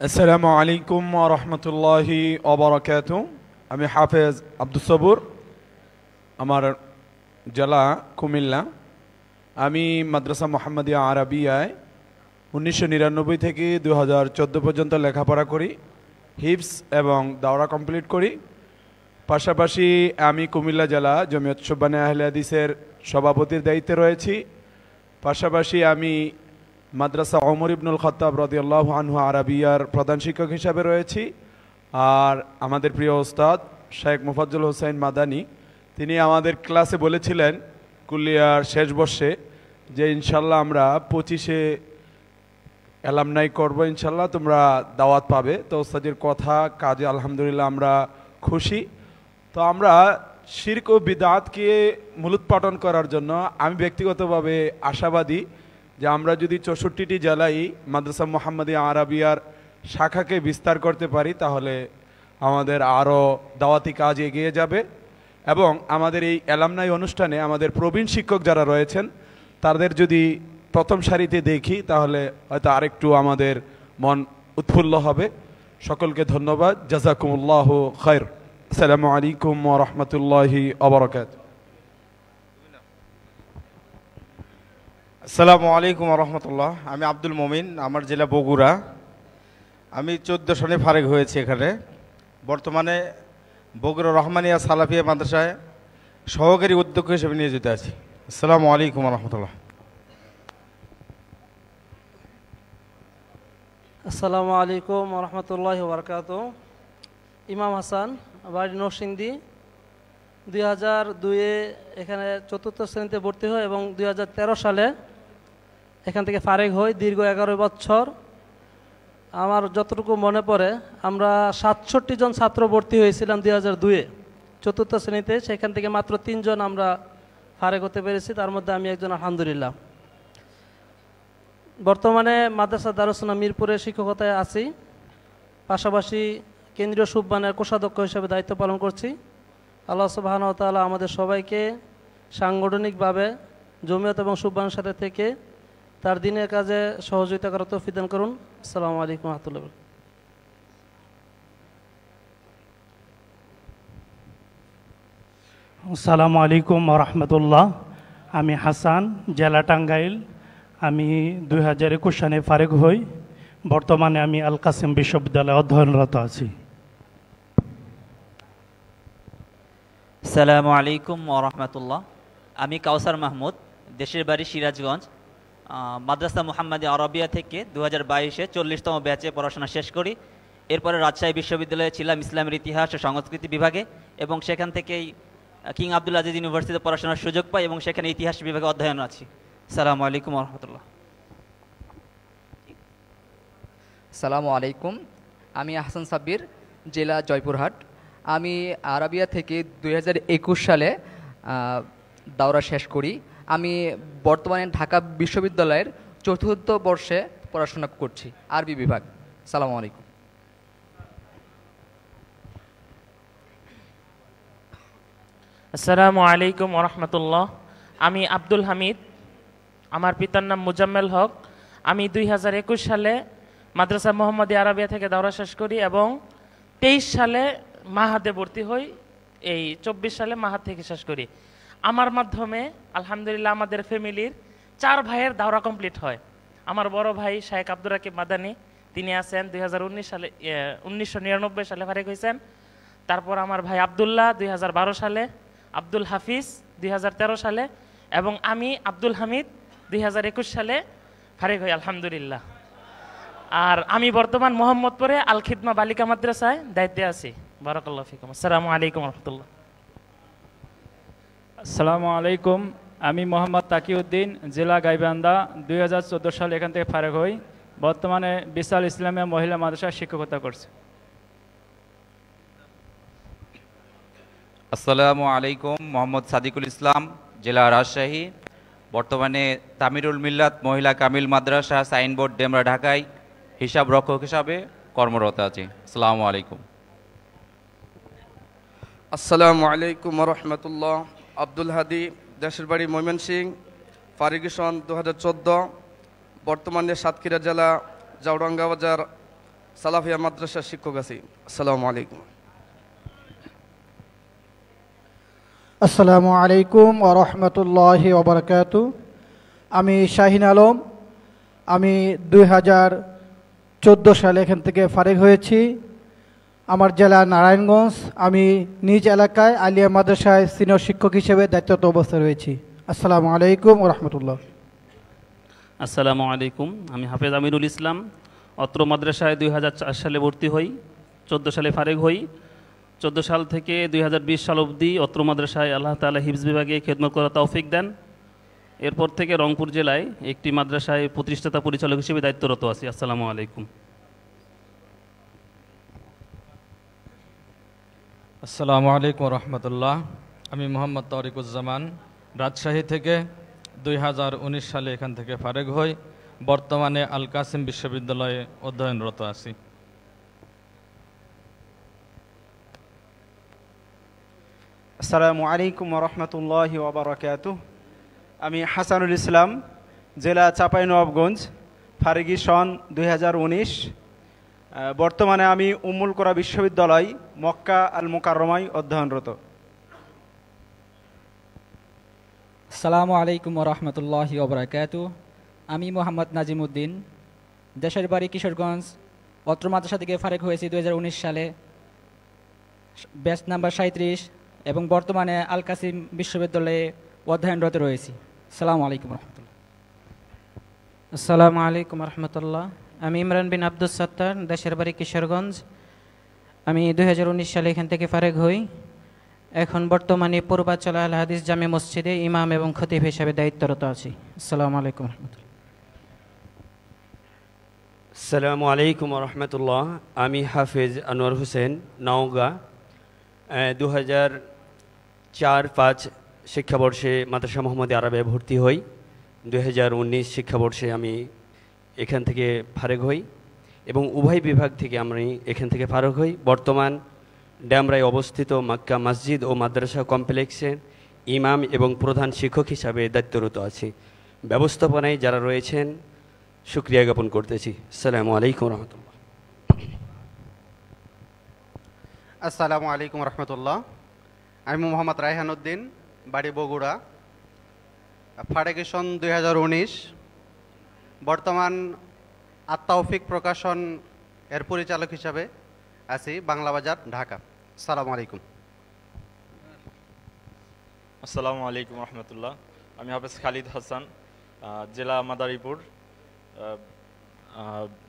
আসসালামু আলাইকুম ওয়া রাহমাতুল্লাহি ওয়া বারাকাতুহু। আমি হাফেজ আব্দুস সবুর, আমার জেলা কুমিল্লা। আমি মাদ্রাসা মুহাম্মাদিয়া আরাবিয়ায় 1999 থেকে 2014 পর্যন্ত লেখাপড়া করি, হিফজ এবং দাওরা কমপ্লিট করি। পাশাপাশি আমি কুমিল্লা জেলা জমিয়ত শুববানে আহলে হাদিসের সভাপতির দায়িত্বে রয়েছি। পাশাপাশি আমি মাদ্রাসা ওমর ইবনুল খাত্তাব রাদিয়াল্লাহু আনহু আরাবিয়ার প্রধান শিক্ষক হিসাবে রয়েছি। আর আমাদের প্রিয় ওস্তাদ শেখ মুফাজ্জল হোসেন মাদানী, তিনি আমাদের ক্লাসে বলেছিলেন কুলিয়ার শেষ বর্ষে যে ইনশাল্লাহ আমরা 25-এ অ্যালামনাই করবো, ইনশাল্লাহ তোমরা দাওয়াত পাবে। তো ওস্তাদের কথা কাজে আলহামদুলিল্লাহ আমরা খুশি। তো আমরা শিরক ও বিদআতকে মূলোৎপাটন করার জন্য আমি ব্যক্তিগতভাবে আশাবাদী যে আমরা যদি 64টি জেলায় মাদ্রাসা মুহাম্মাদিয়া আরাবিয়ার শাখাকে বিস্তার করতে পারি, তাহলে আমাদের আরও দাওয়াতি কাজ এগিয়ে যাবে। এবং আমাদের এই অ্যালামনাই অনুষ্ঠানে আমাদের প্রবীণ শিক্ষক যারা রয়েছেন তাদের যদি প্রথম সারিতে দেখি, তাহলে হয়তো আরেকটু আমাদের মন উৎফুল্ল হবে। সকলকে ধন্যবাদ। জাযাকুমুল্লাহু খাইর। আসসালামু আলাইকুম ওয়া রাহমাতুল্লাহি ওয়া বারাকাতুহু। আসসালামু আলাইকুম ওয়া রাহমাতুল্লাহ। আমি আব্দুল মমিন, আমার জেলা বগুড়া। আমি 14 সনে ফারেক হয়েছি এখানে। বর্তমানে বগুড়া রহমানিয়া সালাফিয়া মাদ্রাসায় সহকারী অধ্যক্ষ হিসেবে নিয়োজিত আছি। আসসালামু আলাইকুম ওয়া রাহমাতুল্লাহ। আসসালামু আলাইকুম ওয়া রাহমাতুল্লাহি ওয়া বারাকাতুহু। ইমাম হাসান, বাড়ি নরসিংদী। 2002-এ এখানে 4র্থ শ্রেণীতে ভর্তি হয় এবং 2013 সালে এখান থেকে ফারেক হই। দীর্ঘ 11 বছর। আমার যতটুকু মনে পড়ে, আমরা 67 জন ছাত্র ভর্তি হয়েছিলাম 2002-এ 4র্থ শ্রেণীতে। সেখান থেকে মাত্র 3 জন আমরা ফারেক হতে পেরেছি, তার মধ্যে আমি একজন, আলহামদুলিল্লাহ। বর্তমানে মাদ্রাসা দারুস সুন্নাহ মিরপুরে শিক্ষকতায় আছি। পাশাপাশি কেন্দ্রীয় শুববানের কোষাধ্যক্ষ হিসেবে দায়িত্ব পালন করছি। আল্লাহ সুবহানাহু ওয়া তাআলা আমাদের সবাইকে সাংগঠনিকভাবে জমিয়ত এবং শুববানের সাথে থেকে তার দিনের কাজে সহযোগিতা করার তৌফিক দান করুন। আসসালামু আলাইকুম ওয়া রাহমাতুল্লাহ। আসসালামু আলাইকুম ওয়া রাহমাতুল্লাহ। আমি হাসান, জেলা টাঙ্গাইল। আমি 2021 সালে ফারেক হই। বর্তমানে আমি আল কাসিম বিশ্ববিদ্যালয়ে অধ্যয়নরত আছি। আসসালামু আলাইকুম ওয়া রাহমাতুল্লাহ। আমি কাউসার মাহমুদ, দেশের বাড়ি সিরাজগঞ্জ। মাদ্রাসা মুহাম্মাদিয়া আরাবিয়া থেকে 2022-এ 40তম ব্যাচে পড়াশোনা শেষ করি। এরপরে রাজশাহী বিশ্ববিদ্যালয়ে ছিলাম ইসলামের ইতিহাস ও সংস্কৃতি বিভাগে, এবং সেখান থেকেই কিং আব্দুল আজিজ ইউনিভার্সিটিতে পড়াশোনার সুযোগ পাই এবং সেখানে ইতিহাস বিভাগে অধ্যয়ন আছি। আসসালামু আলাইকুম ওয়া রাহমাতুল্লাহ। আসসালামু আলাইকুম। আমি আহসান সাব্বির, জেলা জয়পুরহাট। আমি আরাবিয়া থেকে 2021 সালে দাওরা শেষ করি। আমি বর্তমানে ঢাকা বিশ্ববিদ্যালয়ের 4র্থ বর্ষে পড়াশোনা করছি, আরবি বিভাগ। আসসালামু আলাইকুম। আসসালামু আলাইকুম ওয়া রাহমাতুল্লাহ। আমি আব্দুল হামিদ, আমার পিতার নাম মুজাম্মেল হক। আমি 2021 সালে মাদ্রাসা মুহাম্মাদিয়া আরাবিয়া থেকে দাওরা শেষ করি এবং 23 সালে মাহাদে ভর্তি হই। এই 24 সালে মাহাদ থেকে শেষ করি। আমার মাধ্যমে আলহামদুলিল্লাহ আমাদের ফ্যামিলির 4 ভাইয়ের দাওরা কমপ্লিট হয়। আমার বড় ভাই শেখ আব্দুর রাকিব মাদানী, তিনি আছেন 1999 সালে ফারেক হয়েছেন। তারপর আমার ভাই আব্দুল্লাহ 2012 সালে, আব্দুল হাফিজ 2013 সালে, এবং আমি আব্দুল হামিদ 2021 সালে ফারেক হই আলহামদুলিল্লাহ। আর আমি বর্তমান মোহাম্মদপুরে আল খিদমা বালিকা মাদ্রাসায় দায়িত্বে আছি। বারাকাল্লাহু ফিকুম। আসসালামু আলাইকুম ওয়া রাহমাতুল্লাহ। আসসালামু আলাইকুম। আমি মোহাম্মদ তাকিউদ্দিন, জেলা গাইবান্ধা। 2014 সালে এখান থেকে ফারেক হই। বর্তমানে বিশাল ইসলামিয়া মহিলা মাদ্রাসায় শিক্ষকতা করছে। আসসালামু আলাইকুম, মোহাম্মদ সাদিকুল ইসলাম, জেলা রাজশাহী। বর্তমানে তামিরুল মিল্লাত মহিলা কামিল মাদ্রাসা সাইনবোর্ড ডেমরা ঢাকায় হিসাব রক্ষক হিসাবে কর্মরত আছি। আসসালামু আলাইকুম। আসসালামু আলাইকুম রহমতুল্লাহ। আব্দুল হাদি, দেশের বাড়ি ময়মনসিংহ, ফারিগি সন 2014, বর্তমানে সাতক্ষীরা জেলা জাউরাঙ্গা বাজার সালাফিয়া মাদ্রাসার শিক্ষক আছি। আসসালামু আলাইকুম। আসসালামু আলাইকুম ওয়া রাহমাতুল্লাহি ওয়া বারাকাতুহু। আমি শাহিন আলম, আমি 2014 সালে এখান থেকে ফারেগ হয়েছি। আমার জেলা নারায়ণগঞ্জ। আমি নিজ এলাকায় আলিয়া মাদ্রাসায় সিনিয়র শিক্ষক হিসেবে দায়িত্বরত অবস্থায় রয়েছি। আসসালামু আলাইকুম ওয়া রাহমাতুল্লাহ। আসসালামু আলাইকুম, আমি হাফেজ আমিরুল ইসলাম। অত্র মাদ্রাসায় 2004 সালে ভর্তি হই, 14 সালে ফারেগ হই। 14 সাল থেকে 2020 সাল অবধি অত্র মাদ্রাসায় আল্লাহ তাআলা হিফজ বিভাগে খেদমত করার তৌফিক দেন। এরপর থেকে রংপুর জেলায় একটি মাদ্রাসায় প্রতিষ্ঠাতা পরিচালক হিসেবে দায়িত্বরত আছি। আসসালামু আলাইকুম। আসসালামু আলাইকুম রহমতুল্লাহ। আমি মোহাম্মদ তরিকুজ্জামান, রাজশাহী থেকে 2019 সালে এখান থেকে ফারেগ হই। বর্তমানে আল কাসিম বিশ্ববিদ্যালয়ে অধ্যয়নরত আছি। আসসালামু আলাইকুম রহমতুল্লাহি ওয়া বারাকাতুহু। আমি হাসানুল ইসলাম, জেলা চাঁপাইনবাবগঞ্জ, ফারেগি সন 2019। বর্তমানে আমি উম্মুল কোরা বিশ্ববিদ্যালয় মক্কা আল মুকাররমায় অধ্যয়নরত। আসসালামু আলাইকুম রহমতুল্লাহি ওয়া বারাকাতুহু। আমি মোহাম্মদ নাজিমুদ্দিন, দেশের বাড়ি কিশোরগঞ্জ, অত্র মাদ্রাসা থেকে ফারেগ হয়েছি 2019 সালে, ব্যাচ নাম্বার 37, এবং বর্তমানে আল কাসিম বিশ্ববিদ্যালয়ে অধ্যয়নরত রয়েছি। আসসালামু আলাইকুম রহমতুল্লাহ। আসসালামু আলাইকুম রহমতুল্লাহ। আমি ইমরান বিন আব্দুস সাত্তার, দেশের বাড়ি কিশোরগঞ্জ। আমি 2019 সালে এখান থেকে ফারেগ হই। এখন বর্তমানে পূর্বাচল আল হাদিস জামে মসজিদে ইমাম এবং খতিব হিসেবে দায়িত্বরত আছি। আসসালামু আলাইকুম রহমতুল্লাহ। আসসালামু আলাইকুম রহমতুল্লাহ। আমি হাফেজ আনোয়ার হোসেন, নওগাঁ। 2004-05 শিক্ষাবর্ষে মাদ্রাসা মোহাম্মদ আরবে ভর্তি হই। 2019 শিক্ষাবর্ষে আমি এখান থেকে ফারেগ হই এবং উভয় বিভাগ থেকে আমি এখান থেকে ফারেগ হই। বর্তমান ড্যামরায় অবস্থিত মক্কা মসজিদ ও মাদ্রাসা কমপ্লেক্সের ইমাম এবং প্রধান শিক্ষক হিসাবে দায়িত্বরত আছি। ব্যবস্থাপনায় যারা রয়েছেন শুকরিয়া জ্ঞাপন করতেছি। আসসালামু আলাইকুম রহমতুল্লাহ। আসসালামু আলাইকুম রহমতুল্লাহ। আমি মোহাম্মদ রায়হান উদ্দিন, বাড়ি বগুড়া, ফারেগি সন 2019। বর্তমান আত-তাওফিক প্রকাশন এর পরিচালক হিসাবে আছি, বাংলা বাজার, ঢাকা। আসসালামু আলাইকুম। আসসালামু আলাইকুম রহমতুল্লাহ। আমি হাফেজ খালিদ হাসান, জেলা মাদারীপুর,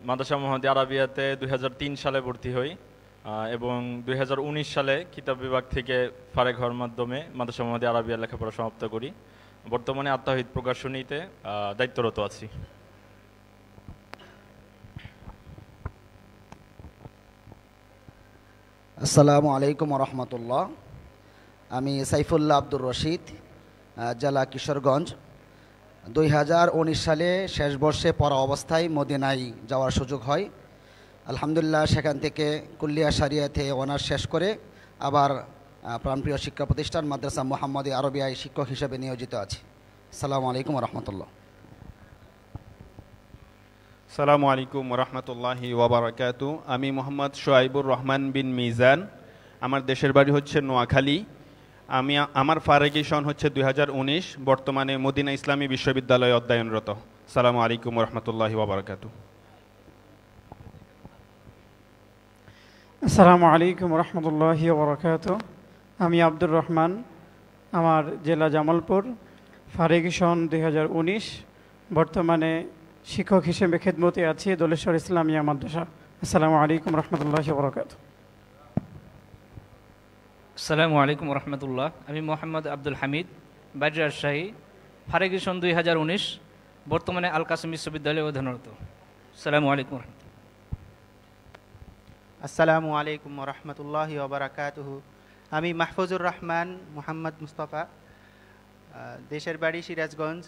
মাদ্রাসা মোহাম্মদ আরবিয়াতে 2003 সালে ভর্তি হই এবং 2019 সালে কিতাব বিভাগ থেকে ফারেগ হওয়ার মাধ্যমে মাদ্রাসা মোহাম্মদ আরবিয়া লেখাপড়া সমাপ্ত করি। বর্তমানে আত-তাওহীদ প্রকাশনীতে দায়িত্বরত আছি। আসসালামু আলাইকুম রহমতুল্লাহ। আমি সাইফুল্লাহ আব্দুর রশিদ, জেলা কিশোরগঞ্জ। 2019 সালে শেষ বর্ষে পড়া অবস্থায় মদিনায় যাওয়ার সুযোগ হয়। আলহামদুলিল্লাহ, সেখান থেকে কুল্লিয়া শরিয়াতে অনার্স শেষ করে আবার প্রাণপ্রিয় শিক্ষা প্রতিষ্ঠান মাদ্রাসা মোহাম্মদ আরবিয়ায় শিক্ষক হিসেবে নিয়োজিত আছি। আসসালামু আলাইকুম রহমতুল্লাহ। আসসালামু আলাইকুম রহমতুল্লাহি ওয়া বারাকাতুহু। আমি মোহাম্মদ শোয়াইবুর রহমান বিন মিজান, আমার দেশের বাড়ি হচ্ছে নোয়াখালী। আমার ফারেগি সন হচ্ছে 2019। বর্তমানে মদিনা ইসলামী বিশ্ববিদ্যালয়ে অধ্যয়নরত। আসসালামু আলাইকুম রহমতুল্লাহি ওয়া বারাকাতুহু। আসসালামু আলাইকুম রহমতুল্লাহি ওয়া বারাকাতুহু। আমি আব্দুর রহমান, আমার জেলা জামালপুর, ফারেগি সন 2019। বর্তমানে শিক্ষক হিসেবে খেদমতে আছি দোলেশ্বর ইসলামিয়া মাদ্রাসা। আসসালামু আলাইকুম রহমতুল্লাহি ওয়া বারাকাতুহু। আসসালামু আলাইকুম রহমতুল্লাহ। আমি মোহাম্মদ আব্দুল হামিদ, বাড়ি রাজশাহী, ফারেগি সন 2019। বর্তমানে আল কাসিম বিশ্ববিদ্যালয়ে অধ্যয়নরত। আসসালামু আলাইকুম। আসসালামু আলাইকুম রহমতুল্লাহি ওবারাকাতুহু। আমি মাহফুজুর রহমান মোহাম্মদ মুস্তফা, দেশের বাড়ি সিরাজগঞ্জ।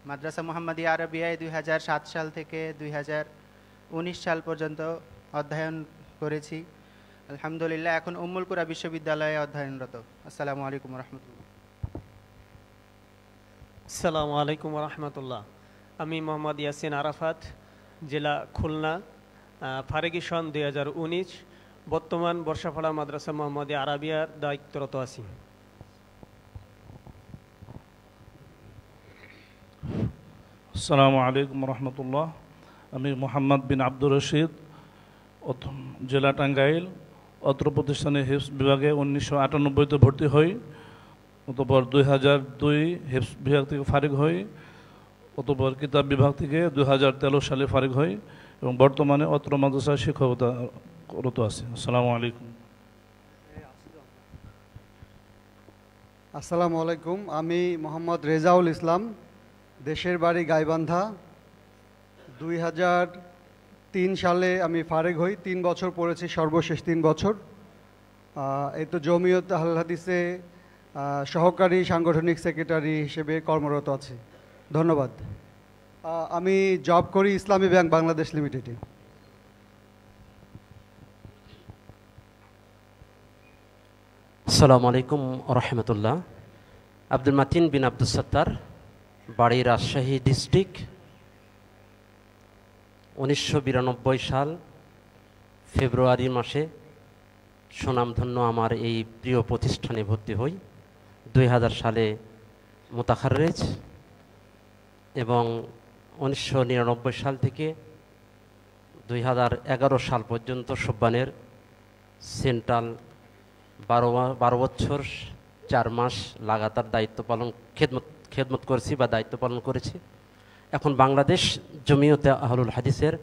মাদ্রাসা মুহাম্মাদিয়া আরবিয়ায় 2007 সাল থেকে 2019 সাল পর্যন্ত অধ্যয়ন করেছি। আলহামদুলিল্লাহ এখন উম্মুল কুরা বিশ্ববিদ্যালয়ে অধ্যয়নরত। আসসালামু আলাইকুম রহমতুল্লাহ। আসসালামু আলাইকুম রহমতুল্লাহ। আমি মোহাম্মদ ইয়াসিন আরাফাত, জেলা খুলনা, ফারেগি সন 2019, বর্তমান বর্ষাপাড়া মাদ্রাসা মুহাম্মাদিয়া আরাবিয়ার দায়িত্বরত আছি। আসসালামু আলাইকুম রহমতুল্লাহ। আমি মোহাম্মদ বিন আব্দুর রশিদ, জেলা টাঙ্গাইল। অত্র প্রতিষ্ঠানে হিফজ বিভাগে 1998-তে ভর্তি হই। অতঃপর 2002 হিফজ বিভাগ থেকে ফারিগ হই। অতঃপর কিতাব বিভাগ থেকে 2013 সালে ফারিগ হই এবং বর্তমানে অত্র মাদ্রাসায় শিক্ষকতারত আছি। আসসালামু আলাইকুম। আসসালামু আলাইকুম। আমি মোহাম্মদ রেজাউল ইসলাম, দেশের বাড়ি গাইবান্ধা। 2003 সালে আমি ফারেগ হই। 3 বছর পড়েছি, সর্বশেষ 3 বছর। এই তো জমিয়ত আহলে হাদিসে সহকারী সাংগঠনিক সেক্রেটারি হিসেবে কর্মরত আছি। ধন্যবাদ। আমি জব করি ইসলামী ব্যাংক বাংলাদেশ লিমিটেডে। আসসালামু আলাইকুম রহমতুল্লাহ। আব্দুল মাতিন বিন আব্দুল সত্তার, বাড়ি রাজশাহী ডিস্ট্রিক্ট। 1992 সাল ফেব্রুয়ারি মাসে সুনামধন্য আমার এই প্রিয় প্রতিষ্ঠানে ভর্তি হই। 2000 সালে মোতাখাররেজ এবং 1999 সাল থেকে 2011 সাল পর্যন্ত সুব্বানের সেন্ট্রাল 12 বছর 4 মাস লাগাতার খেদমত করেছি বা দায়িত্ব পালন করেছি। এখন বাংলাদেশ জমিয়তে আহলুল হাদিসের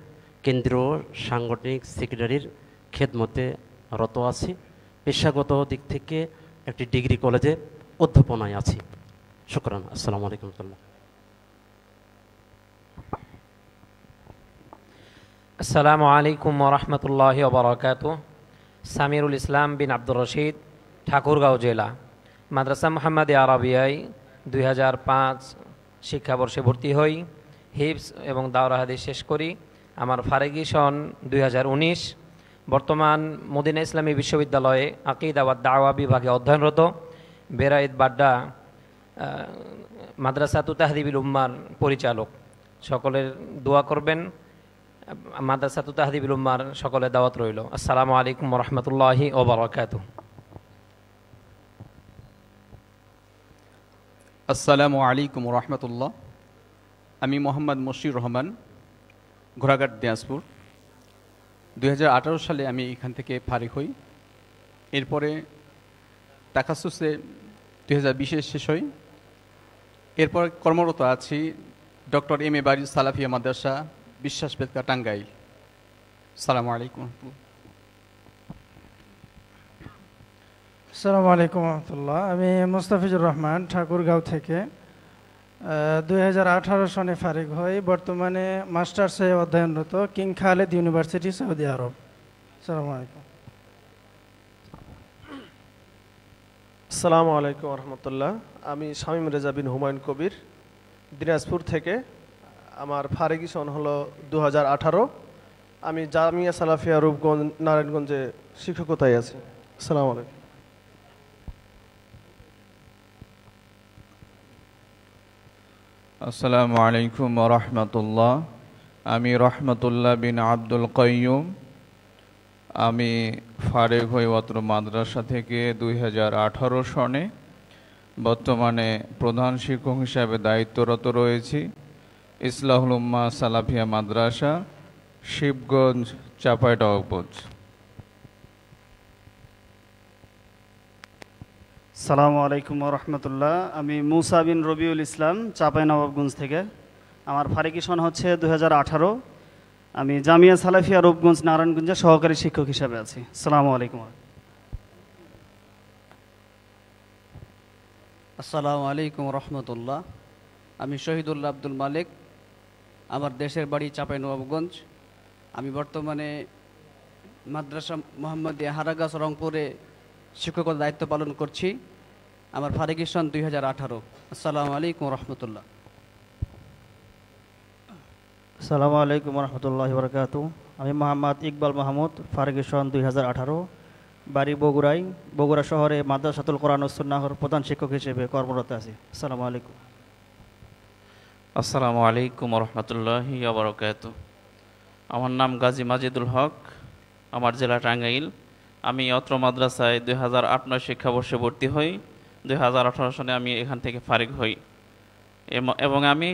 কেন্দ্রীয় সাংগঠনিক সেক্রেটারির খেদমতে রত আছি। পেশাগত দিক থেকে একটি ডিগ্রি কলেজে অধ্যাপনায় আছি। শুকরান। আসসালামু আলাইকুম। আসসালামু আলাইকুম রহমতুল্লাহি ওয়া বারাকাতুহু। সামিরুল ইসলাম বিন আব্দুর রশিদ, ঠাকুরগাঁও জেলা। মাদ্রাসা মুহাম্মাদিয়া আরাবিয়ায় 2005 শিক্ষাবর্ষে ভর্তি হই। হিফজ এবং দাওরা হাদিস শেষ করি। আমার ফারেগি সন 2019। বর্তমান মদিনা ইসলামী বিশ্ববিদ্যালয়ে আকিদা ওয়া দাওয়া বিভাগে অধ্যয়নরত। বেরাইত বাড্ডা মাদ্রাসাতু তাহদিবিল উম্মার পরিচালক। সকলের দোয়া করবেন। মাদ্রাসাতু তাহদিবিল উম্মার সকলের দাওয়াত রইল। আসসালামু আলাইকুম রহমতুল্লাহি ওয়া বারাকাতুহু। আসসালামু আলাইকুম রহমতুল্লাহ। আমি মোহাম্মদ মশির রহমান, ঘোড়াঘাট, দিনাজপুর। 2018 সালে আমি এখান থেকে ফারিগ হই। এরপরে তাকাসুসে 2020-এ শেষ হই। এরপর কর্মরত আছি ডক্টর এম এ বাড়ি সালাফিয়া মাদ্রাসা, বিশ্বাস বেদকা, টাঙ্গাইল। আসসালামু আলাইকুম। আসসালামু আলাইকুম রহমতুল্লাহ। আমি মুস্তাফিজুর রহমান, ঠাকুরগাঁও থেকে 2018 সনে ফারিগ হই। বর্তমানে মাস্টার্সে অধ্যয়নরত, কিং খালেদ ইউনিভার্সিটি, সৌদি আরব। আসসালামু আলাইকুম। আসসালামু আলাইকুম রহমতুল্লাহ। আমি শামীম রেজা বিন হুমায়ুন কবির, দিনাজপুর থেকে। আমার ফারেগি সন হলো 2018। আমি জামিয়া সালাফিয়া রূপগঞ্জ, নারায়ণগঞ্জে শিক্ষকতায় আছি। আসসালামু আলাইকুম। আসসালামু আলাইকুম রহমতুল্লাহ। আমি রহমতুল্লাহ বিন আব্দুল কাইয়ুম। আমি ফারেগ হই অত্র মাদ্রাসা থেকে 2018 সনে। বর্তমানে প্রধান শিক্ষক হিসাবে দায়িত্বরত রয়েছি ইসলাহুল উম্মাহ সালাফিয়া মাদ্রাসা, শিবগঞ্জ, চাঁপাইনবাবগঞ্জ। আসসালামু আলাইকুম রহমতুল্লাহ। আমি মুসা বিন রবিউল ইসলাম, চাঁপাইনবাবগঞ্জ থেকে। আমার ফারিগি সন হচ্ছে 2018। আমি জামিয়া সালাফিয়া রূপগঞ্জ, নারায়ণগঞ্জে সহকারী শিক্ষক হিসাবে আছি। আসসালামু আলাইকুম। আসসালামু আলাইকুম রহমতুল্লাহ। আমি শহীদুল্লাহ আব্দুল মালিক। আমার দেশের বাড়ি চাঁপাইনবাবগঞ্জ। আমি বর্তমানে মাদ্রাসা মোহাম্মদিয়া হারাগাছ রংপুরে শিক্ষকতার দায়িত্ব পালন করছি। আমার ফারেকি সন 2018। আসসালামু আলাইকুম রহমতুল্লাহ। আসসালামু আলাইকুম রহমতুল্লাহি ওয়া বারাকাতুহু। আমি মোহাম্মদ ইকবাল মাহমুদ, ফারেকি সন 2018, বাড়ি বগুড়ায়, বগুড়া শহরে মাদ্রাসাতুল কোরআন ও সুন্নাহর প্রধান শিক্ষক হিসেবে কর্মরত আছি। আসসালামু আলাইকুম। আসসালামু আলাইকুম রহমতুল্লাহি ওয়া বারাকাতুহু। আমার নাম গাজী মাজিদুল হক, আমার জেলা টাঙ্গাইল। আমি অত্র মাদ্রাসায় 2008-09 শিক্ষাবর্ষে ভর্তি হই। 2018 সনে আমি এখান থেকে ফারিগ হই এবং আমি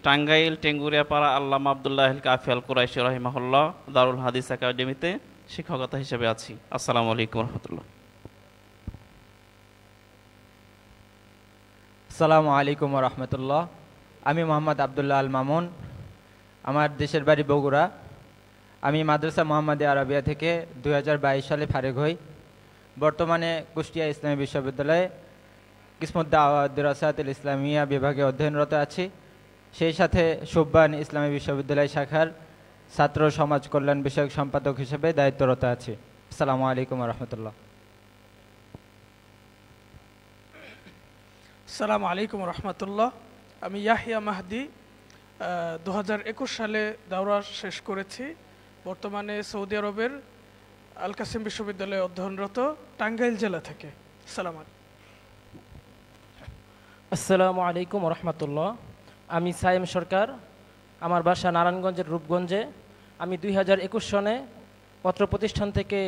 টাঙ্গাইল টেঙ্গুরিয়াপাড়া আল্লামা আব্দুল্লাহ কাফি আল কুরাইশি রাহিমাহুল্লাহ দারুল হাদিস একাডেমিতে শিক্ষকতা হিসেবে আছি। আসসালামু আলাইকুম রহমতুল্লাহ। আসসালামু আলাইকুম রহমতুল্লাহ। আমি মোহাম্মদ আবদুল্লাহ আল মামুন, আমার দেশের বাড়ি বগুড়া। আমি মাদ্রাসা মোহাম্মদিয়া আরাবিয়া থেকে 2022 সালে ফারিগ হই। বর্তমানে কুষ্টিয়া ইসলামী বিশ্ববিদ্যালয়ে কিসমত দাওয়াত দিরাসাতুল ইসলামিয়া বিভাগে অধ্যয়নরত আছি। সেই সাথে সুববান ইসলামী বিশ্ববিদ্যালয় শাখার ছাত্র সমাজ কল্যাণ বিষয়ক সম্পাদক হিসেবে দায়িত্বরত আছি। আসসালামু আলাইকুম রহমতুল্লাহ। আসসালামু আলাইকুম রহমতুল্লাহ। আমি ইয়াহিয়া মাহদি, 2021 সালে দাওরা শেষ করেছি। বর্তমানে সৌদি আরবের আল কাসিম বিশ্ববিদ্যালয়ে অধ্যয়নরত, টাঙ্গাইল জেলা থেকে। আসসালামু আলাইকুম। আসসালামু আলাইকুম রহমতুল্লাহ। আমি সাইম সরকার, আমার বাসা নারায়ণগঞ্জের রূপগঞ্জে। আমি 2021 সনে পত্র প্রতিষ্ঠান থেকে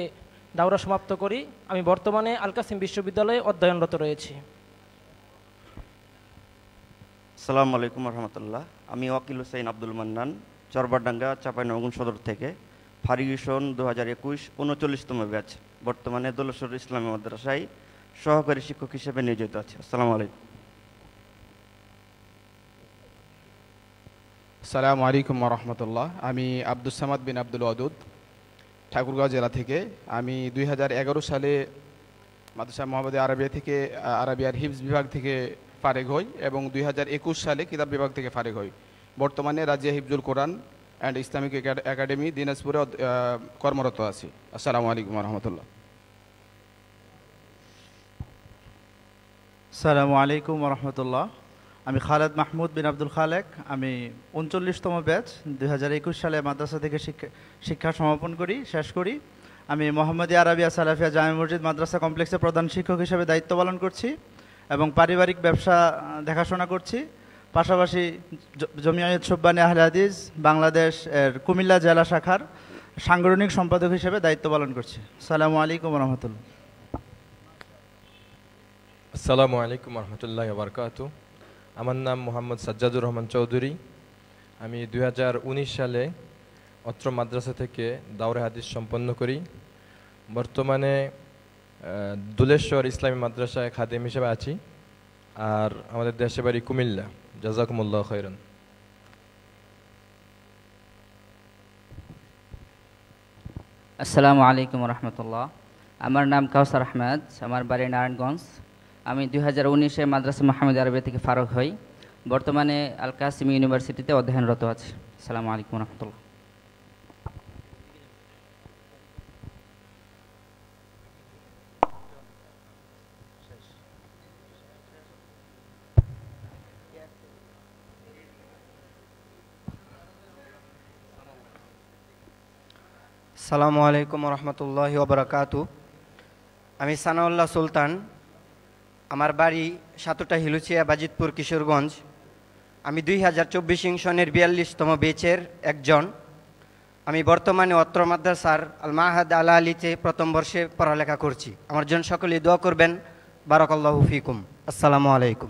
দাওরা সমাপ্ত করি। আমি বর্তমানে আল কাসিম বিশ্ববিদ্যালয়ে অধ্যয়নরত রয়েছি। আসসালামু আলাইকুম রহমতুল্লাহ। আমি ওয়াকিল হুসাইন আব্দুল মান্নান, চরবারডাঙ্গা চাঁপাইনবাবগঞ্জ সদর থেকে ফারিগি সন 2021 39তম ব্যাচ। বর্তমানে দোলেশ্বর ইসলামী মাদ্রাসায় সহকারী শিক্ষক হিসেবে নিয়োজিত আছে। আসসালামু আলাইকুম। আসসালামু আলাইকুম রহমতুল্লাহ। আমি আব্দুস সামাদ বিন আব্দুল ওয়াদুদ, ঠাকুরগাঁও জেলা থেকে। আমি 2011 সালে মাদ্রাসা মোহাম্মদিয়া আরাবিয়া থেকে আরাবিয়ার হিফজ বিভাগ থেকে ফারেগ হই এবং 2021 সালে কিতাব বিভাগ থেকে ফারেগ হই। বর্তমানে রাজিয়া হিফজুল কোরআন অ্যান্ড ইসলামিক একাডেমি দিনাজপুরে কর্মরত আছি। আসসালামু আলাইকুম রহমতুল্লাহ। আসসালামু আলাইকুম রহমতুল্লাহ। আমি খালেদ মাহমুদ বিন আব্দুল খালেক। আমি 39তম ব্যাচ, 2021 সালে মাদ্রাসা থেকে শিক্ষা সমাপন করি, শেষ করি। আমি মোহাম্মদিয়া আরাবিয়া সালাফিয়া জামে মসজিদ মাদ্রাসা কমপ্লেক্সে প্রধান শিক্ষক হিসেবে দায়িত্ব পালন করছি এবং পারিবারিক ব্যবসা দেখাশোনা করছি। পাশাপাশি জমিয়ত সুববানে আহলে হাদিস বাংলাদেশ এর কুমিল্লা জেলা শাখার সাংগঠনিক সম্পাদক হিসেবে দায়িত্ব পালন করছি। আসসালামু আলাইকুম রহমতুল্লাহ। আসসালামু আলাইকুম রহমতুল্লাহি ওয়া বারাকাতুহু। আমার নাম মোহাম্মদ সাজ্জাদুর রহমান চৌধুরী। আমি 2019 সালে অত্র মাদ্রাসা থেকে দাওরা হাদিস সম্পন্ন করি। বর্তমানে দুলেশ্বর ইসলামী মাদ্রাসায় খাদেম হিসেবে আছি। আর আমাদের দেশে বাড়ি কুমিল্লা। জাযাকুমুল্লাহ খাইরান। আসসালামু আলাইকুম রহমতুল্লাহ। আমার নাম কাউসার আহমেদ, আমার বাড়ি নারায়ণগঞ্জ। আমি 2019-এ মাদ্রাসা মোহাম্মদিয়া আরাবিয়া থেকে ফারুক হই। বর্তমানে আল কাসিম ইউনিভার্সিটিতে অধ্যয়নরত আছি। আসসালামু আলাইকুম রহমতুল্লাহ। আসসালামু আলাইকুম রহমতুল্লাহি ওয়া বারাকাতুহু। আমি সানাউল্লাহ সুলতান, আমার বাড়ি সাতটা হিলুচিয়া বাজিতপুর কিশোরগঞ্জ। আমি 2024 সনের 42তম ব্যাচের একজন। আমি বর্তমানে অত্র মাদ্রাসার আল মাহাদ আল আলীতে প্রথম বর্ষে পড়ালেখা করছি। আমার জন্য সকলে দোয়া করবেন। বারাকাল্লাহু ফিকুম। আসসালামু আলাইকুম।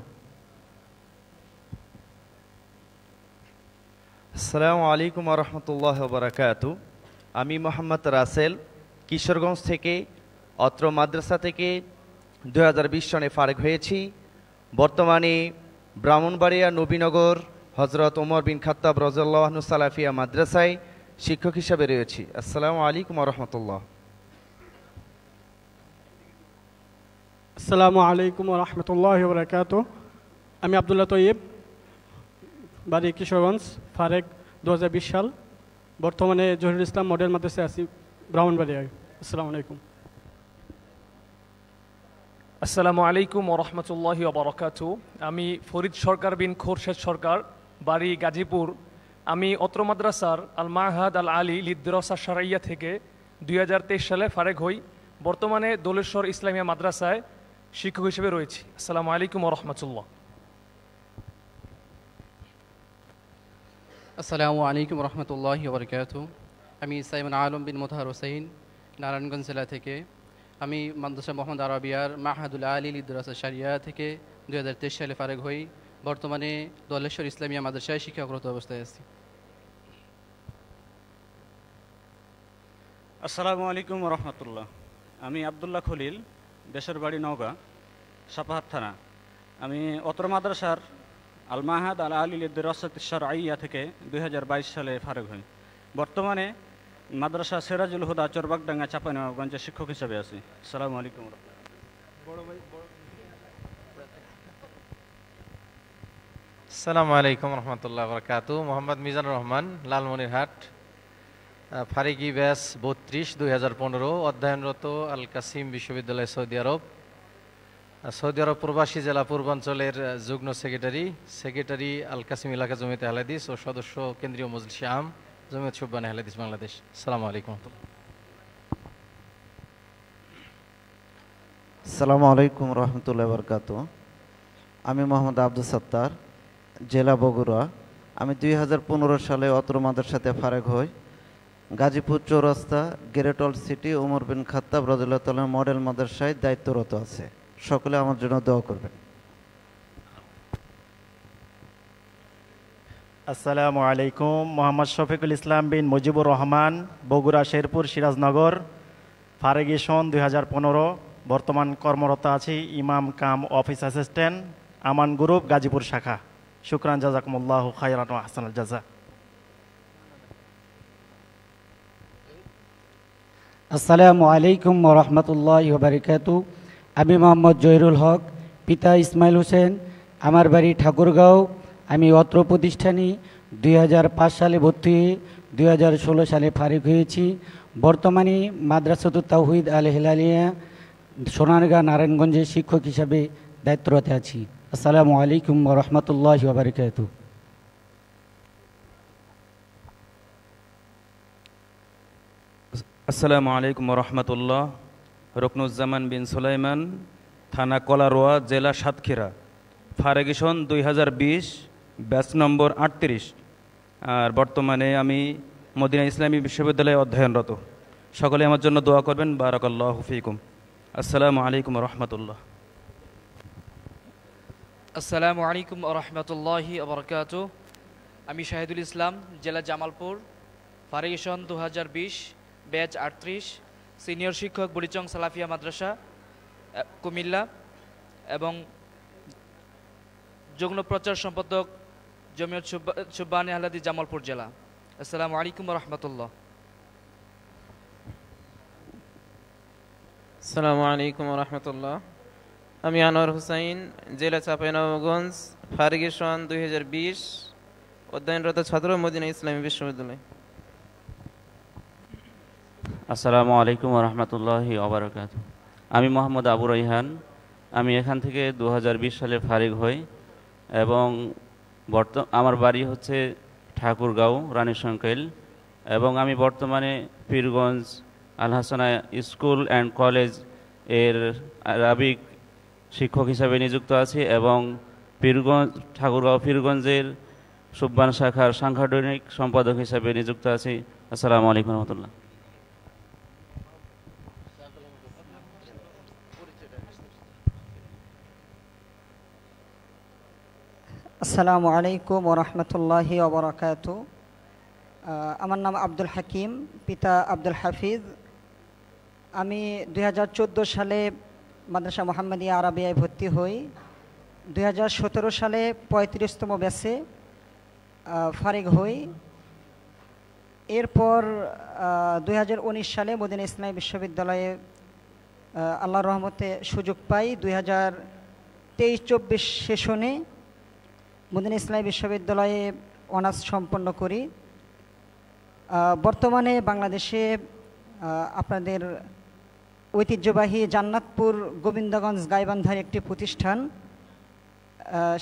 আসসালামু আলাইকুম রহমতুল্লাহ বারাকাতু। আমি মোহাম্মদ রাসেল, কিশোরগঞ্জ থেকে অত্র মাদ্রাসা থেকে 2020 সনে ফারেক হয়েছি। বর্তমানে ব্রাহ্মণবাড়িয়া নবীনগর হজরত ওমর বিন খাত্তাব রাদিয়াল্লাহু আনহু সালাফিয়া মাদ্রাসায় শিক্ষক হিসাবে রয়েছি। আসসালামু আলাইকুম রহমতুল্লাহ। আসসালামু আলাইকুম রহমতুল্লাহি ওয়া বারাকাতুহু। আমি আব্দুল্লাহ তৈয়ব, বাড়ি কিশোরগঞ্জ, ফারেক 2020 সাল। বর্তমানে জহিরুল ইসলাম মডেল মাদ্রাসায় আছি ব্রাহ্মণবাড়িয়ায়। আসসালামু আলাইকুম। আসসালামু আলাইকুম ওরহমতুল্লাহি ওবরাকাতু। আমি ফরিদ সরকার বিন খোরশেদ সরকার, বাড়ি গাজীপুর। আমি অত্র মাদ্রাসার আল মাহাদ আল আলী লিদ্দরসা শারাইয়া থেকে 2023 সালে ফারেক হই। বর্তমানে দোলেশ্বর ইসলামিয়া মাদ্রাসায় শিক্ষক হিসেবে রয়েছি। আসসালামু আলাইকুম ওরহমতুল্লাহ। আসসালামু আলাইকুম রহমতুল্লাহি ওবরাকাতু। আমি সাইমন আলম বিন মোতাহার হোসেন, নারায়ণগঞ্জ জেলা থেকে। আমি মাদ্রাসা মোহাম্মদ আরাবিয়ার মাহাদুল আলী লিদ্দরসা শারিয়া থেকে 2023 সালে ফারেক হই। বর্তমানে দোলেশ্বর ইসলামিয়া মাদ্রাসায় শিক্ষকরত অবস্থায় আছি। আসসালামু আলাইকুম রহমতুল্লাহ। আমি আবদুল্লাহ খলিল, দেশের বাড়ি নওগাঁ, সাপাহার থানা। আমি অত্র মাদ্রাসার আল মাহাদ আল আলী লিদ্দরসা শারঈয়া থেকে 2022 সালে ফারেক হই। বর্তমানে মাদ্রাসা সিরাজুল হুদা চরবাগডাঙ্গা চাঁপাইনবাবগঞ্জে শিক্ষক হিসেবে আছি। আসসালামু আলাইকুম। আসসালামু আলাইকুম রহমতুল্লাহ বরকাতু। মোহাম্মদ মিজানুর রহমান, লালমনিরহাট, ফারিকি ব্যাস 32 2015, অধ্যয়নরত আল কাসিম বিশ্ববিদ্যালয়, সৌদি আরব। সৌদি আরব প্রবাসী জেলা পূর্বাঞ্চলের যুগ্ম সেক্রেটারি আল কাসিম এলাকা জমিয়তে আহলে হাদিস ও সদস্য কেন্দ্রীয় মজলিস আম জমিয়ত শুববানে আহলে হাদিস বাংলাদেশ। আসসালামু আলাইকুম। আসসালামু আলাইকুম রহমতুল্লাহ বরকাতু। আমি মোহাম্মদ আব্দুল সত্তার, জেলা বগুড়া। আমি 2015 সালে অত্র মাদ্রাসাতে ফারেক হই। গাজীপুর চৌরাস্তা গ্রেট ওল্ড সিটি ওমর বিন খাত্তাব রাদিয়াল্লাহু তাআলা মডেল মাদ্রাসায় দায়িত্বরত আছে। সকলে আমার জন্য দোয়া করবেন। আসসালামু আলাইকুম। মোহাম্মদ শফিকুল ইসলাম বিন মুজিবুর রহমান, বগুড়া শেরপুর সিরাজনগর, ফারেগি সন 2015। বর্তমান কর্মরত আছি ইমাম কাম অফিস অ্যাসিস্ট্যান্ট, আমান গ্রুপ গাজীপুর শাখা। শুকরান জাযাকুমুল্লাহু খায়রান ওয়া আহসানুল জাযা। আসসালামু আলাইকুম ওয়া রাহমাতুল্লাহি ওয়া বারাকাতুহু। আমি মোহাম্মদ জহিরুল হক, পিতা ইসমাইল হোসেন, আমার বাড়ি ঠাকুরগাঁও। আমি অত্র প্রতিষ্ঠানে 2005 সালে ভর্তি হয়ে 2016 সালে ফারিক হয়েছি। বর্তমানে মাদ্রাসাতুত তাওহীদ আল হিলালিয়া সোনারগাঁ নারায়ণগঞ্জে শিক্ষক হিসাবে দায়িত্বরত আছি। আসসালামু আলাইকুম ওয়া রাহমাতুল্লাহি ওয়া বারাকাতুহু। আসসালামু আলাইকুম রহমতুল্লাহ। রকনুজ্জামান বিন সুলাইমান, থানা কলারোয়া, জেলা সাতক্ষীরা। ফারেগিশন 2020, batch number 38। আর বর্তমানে আমি মদিনা ইসলামী বিশ্ববিদ্যালয়ে অধ্যয়নরত। সকলে আমার জন্য দোয়া করবেন। বারাকাল্লাহু ফিকুম। আসসালামু আলাইকুম রহমতুল্লাহ। আসসালামু আলাইকুম রহমতুল্লাহি ওবরাকাতু। আমি শাহিদুল ইসলাম, জেলা জামালপুর, ফারেগিশন 2020, ব্যাচ 38, সিনিয়র শিক্ষক বুড়িচং সালাফিয়া মাদ্রাসা কুমিল্লা এবং যুগ্ম প্রচার সম্পাদক জমিয়ত শুববানে আহলে হাদিস জামালপুর জেলা। আসসালামু আলাইকুম রহমতুল্লাহ। আসসালামু আলাইকুম রহমতুল্লাহ। আমি আনোয়ার হুসাইন, জেলা চাঁপাইনবাবগঞ্জ, ফারেগিশন 2020, অধ্যয়নরত ছাত্র, মদিনা ইসলামী বিশ্ববিদ্যালয়। আসসালামু আলাইকুম রহমতুল্লাহি ওবরাকাতুহু। আমি মোহাম্মদ আবু রাইহান। আমি এখান থেকে 2020 সালে ফারিক হই এবং আমার বাড়ি হচ্ছে ঠাকুরগাঁও, রানী সংকেল, এবং আমি বর্তমানে পীরগঞ্জ আল হাসানা স্কুল অ্যান্ড কলেজ এর আরবিক শিক্ষক হিসাবে নিযুক্ত আছি এবং ঠাকুরগাঁও পীরগঞ্জের সুববান শাখার সাংগঠনিক সম্পাদক হিসাবে নিযুক্ত আছি। আসসালামু আলাইকুম রহমতুল্লাহ। আসসালামু আলাইকুম ওয়া রাহমাতুল্লাহি ওয়া বারাকাতুহু। আমার নাম আব্দুল হাকিম, পিতা আব্দুল হাফিজ। আমি 2014 সালে মাদ্রাসা মোহাম্মদিয়া আরাবিয়ায় ভর্তি হই। 2017 সালে 35তম ব্যাচে ফারিক হই। এরপর 2019 সালে মদিনা ইসলামী বিশ্ববিদ্যালয়ে আল্লাহর রহমতে সুযোগ পাই। 2023-24 সেশনে মদিনা ইসলামী বিশ্ববিদ্যালয়ে অনার্স সম্পন্ন করি। বর্তমানে বাংলাদেশে আপনাদের ঐতিহ্যবাহী জান্নাতপুর গোবিন্দগঞ্জ গাইবান্ধার একটি প্রতিষ্ঠান,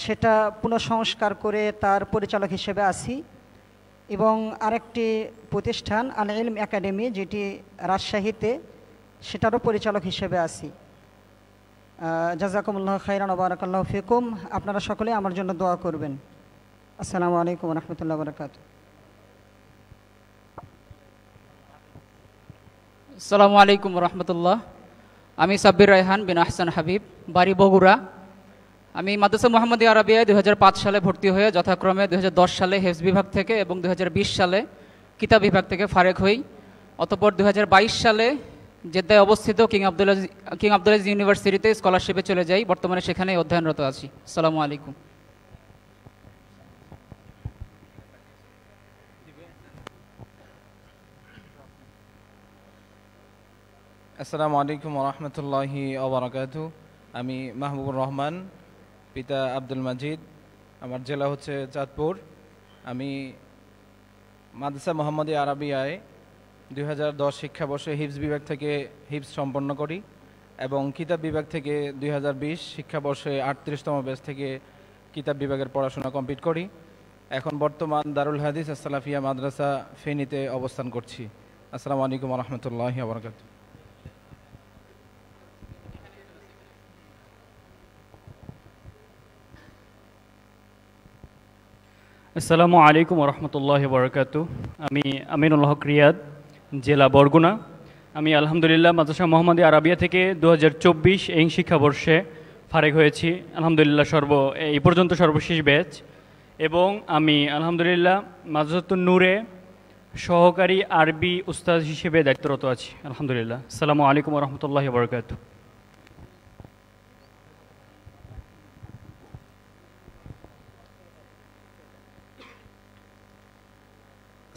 সেটা পুনঃসংস্কার করে তার পরিচালক হিসেবে আছি, এবং আরেকটি প্রতিষ্ঠান আল ইলম একাডেমি যেটি রাজশাহীতে, সেটারও পরিচালক হিসেবে আছি। জাযাকুমুল্লাহ খাইরান ওয়া বারাকাল্লাহু ফিকুম। আপনারা সকলে আমার জন্য দোয়া করবেন। আসসালামু আলাইকুম ওয়া রাহমাতুল্লাহি ওয়া বারাকাতুহু। আসসালামু আলাইকুম রহমতুল্লাহ। আমি সাব্বির রায়হান বিন আহসান হাবিব, বাড়ি বগুড়া। আমি মাদ্রাসা মোহাম্মদিয়া আরাবিয়ায় 2005 সালে ভর্তি হয়ে যথাক্রমে 2010 সালে হেফজ বিভাগ থেকে এবং 2020 সালে কিতাব বিভাগ থেকে ফারেক হই। অতঃপর 2022 সালে জেদ্দায় অবস্থিত কিং আব্দুল আজিজ ইউনিভার্সিটিতে স্কলারশিপে চলে যাই। বর্তমানে সেখানেই অধ্যয়নরত আছি। আসসালামু আলাইকুম। আসসালামু আলাইকুম রহমতুল্লাহি ওয়া আমি মাহবুবুর রহমান, পিতা আব্দুল মাজিদ, আমার জেলা হচ্ছে চাঁদপুর। আমি মাদ্রাসা মোহাম্মদিয়া আরাবিয়ায় 2010 শিক্ষাবর্ষে হিফজ বিভাগ থেকে হিফজ সম্পন্ন করি এবং কিতাব বিভাগ থেকে 2020 শিক্ষাবর্ষে 38তম ব্যাচ থেকে কিতাব বিভাগের পড়াশোনা কমপ্লিট করি। এখন বর্তমান দারুল হাদিস আসসালাফিয়া মাদ্রাসা ফেনীতে অবস্থান করছি। আসসালামু আলাইকুম রহমতুল্লাহি ওয়া বারাকাতুহু। আসসালামু আলাইকুম রহমতুল্লাহি ওয়া বারাকাতুহু। আমি আমিনুল হক রিয়াদ, জেলা বরগুনা। আমি আলহামদুলিল্লাহ মাদ্রাসা মোহাম্মদিয়া আরাবিয়া থেকে 2024 এই শিক্ষাবর্ষে ফারেক হয়েছি। আলহামদুলিল্লাহ এই পর্যন্ত সর্বশেষ ব্যাচ। এবং আমি আলহামদুলিল্লাহ মাদ্রাসাতুন নূরে সহকারী আরবি উস্তাদ হিসেবে দায়িত্বরত আছি। আলহামদুলিল্লাহ। আসসালামু আলাইকুম রহমতুল্লাহি ওয়া বারাকাতুহু।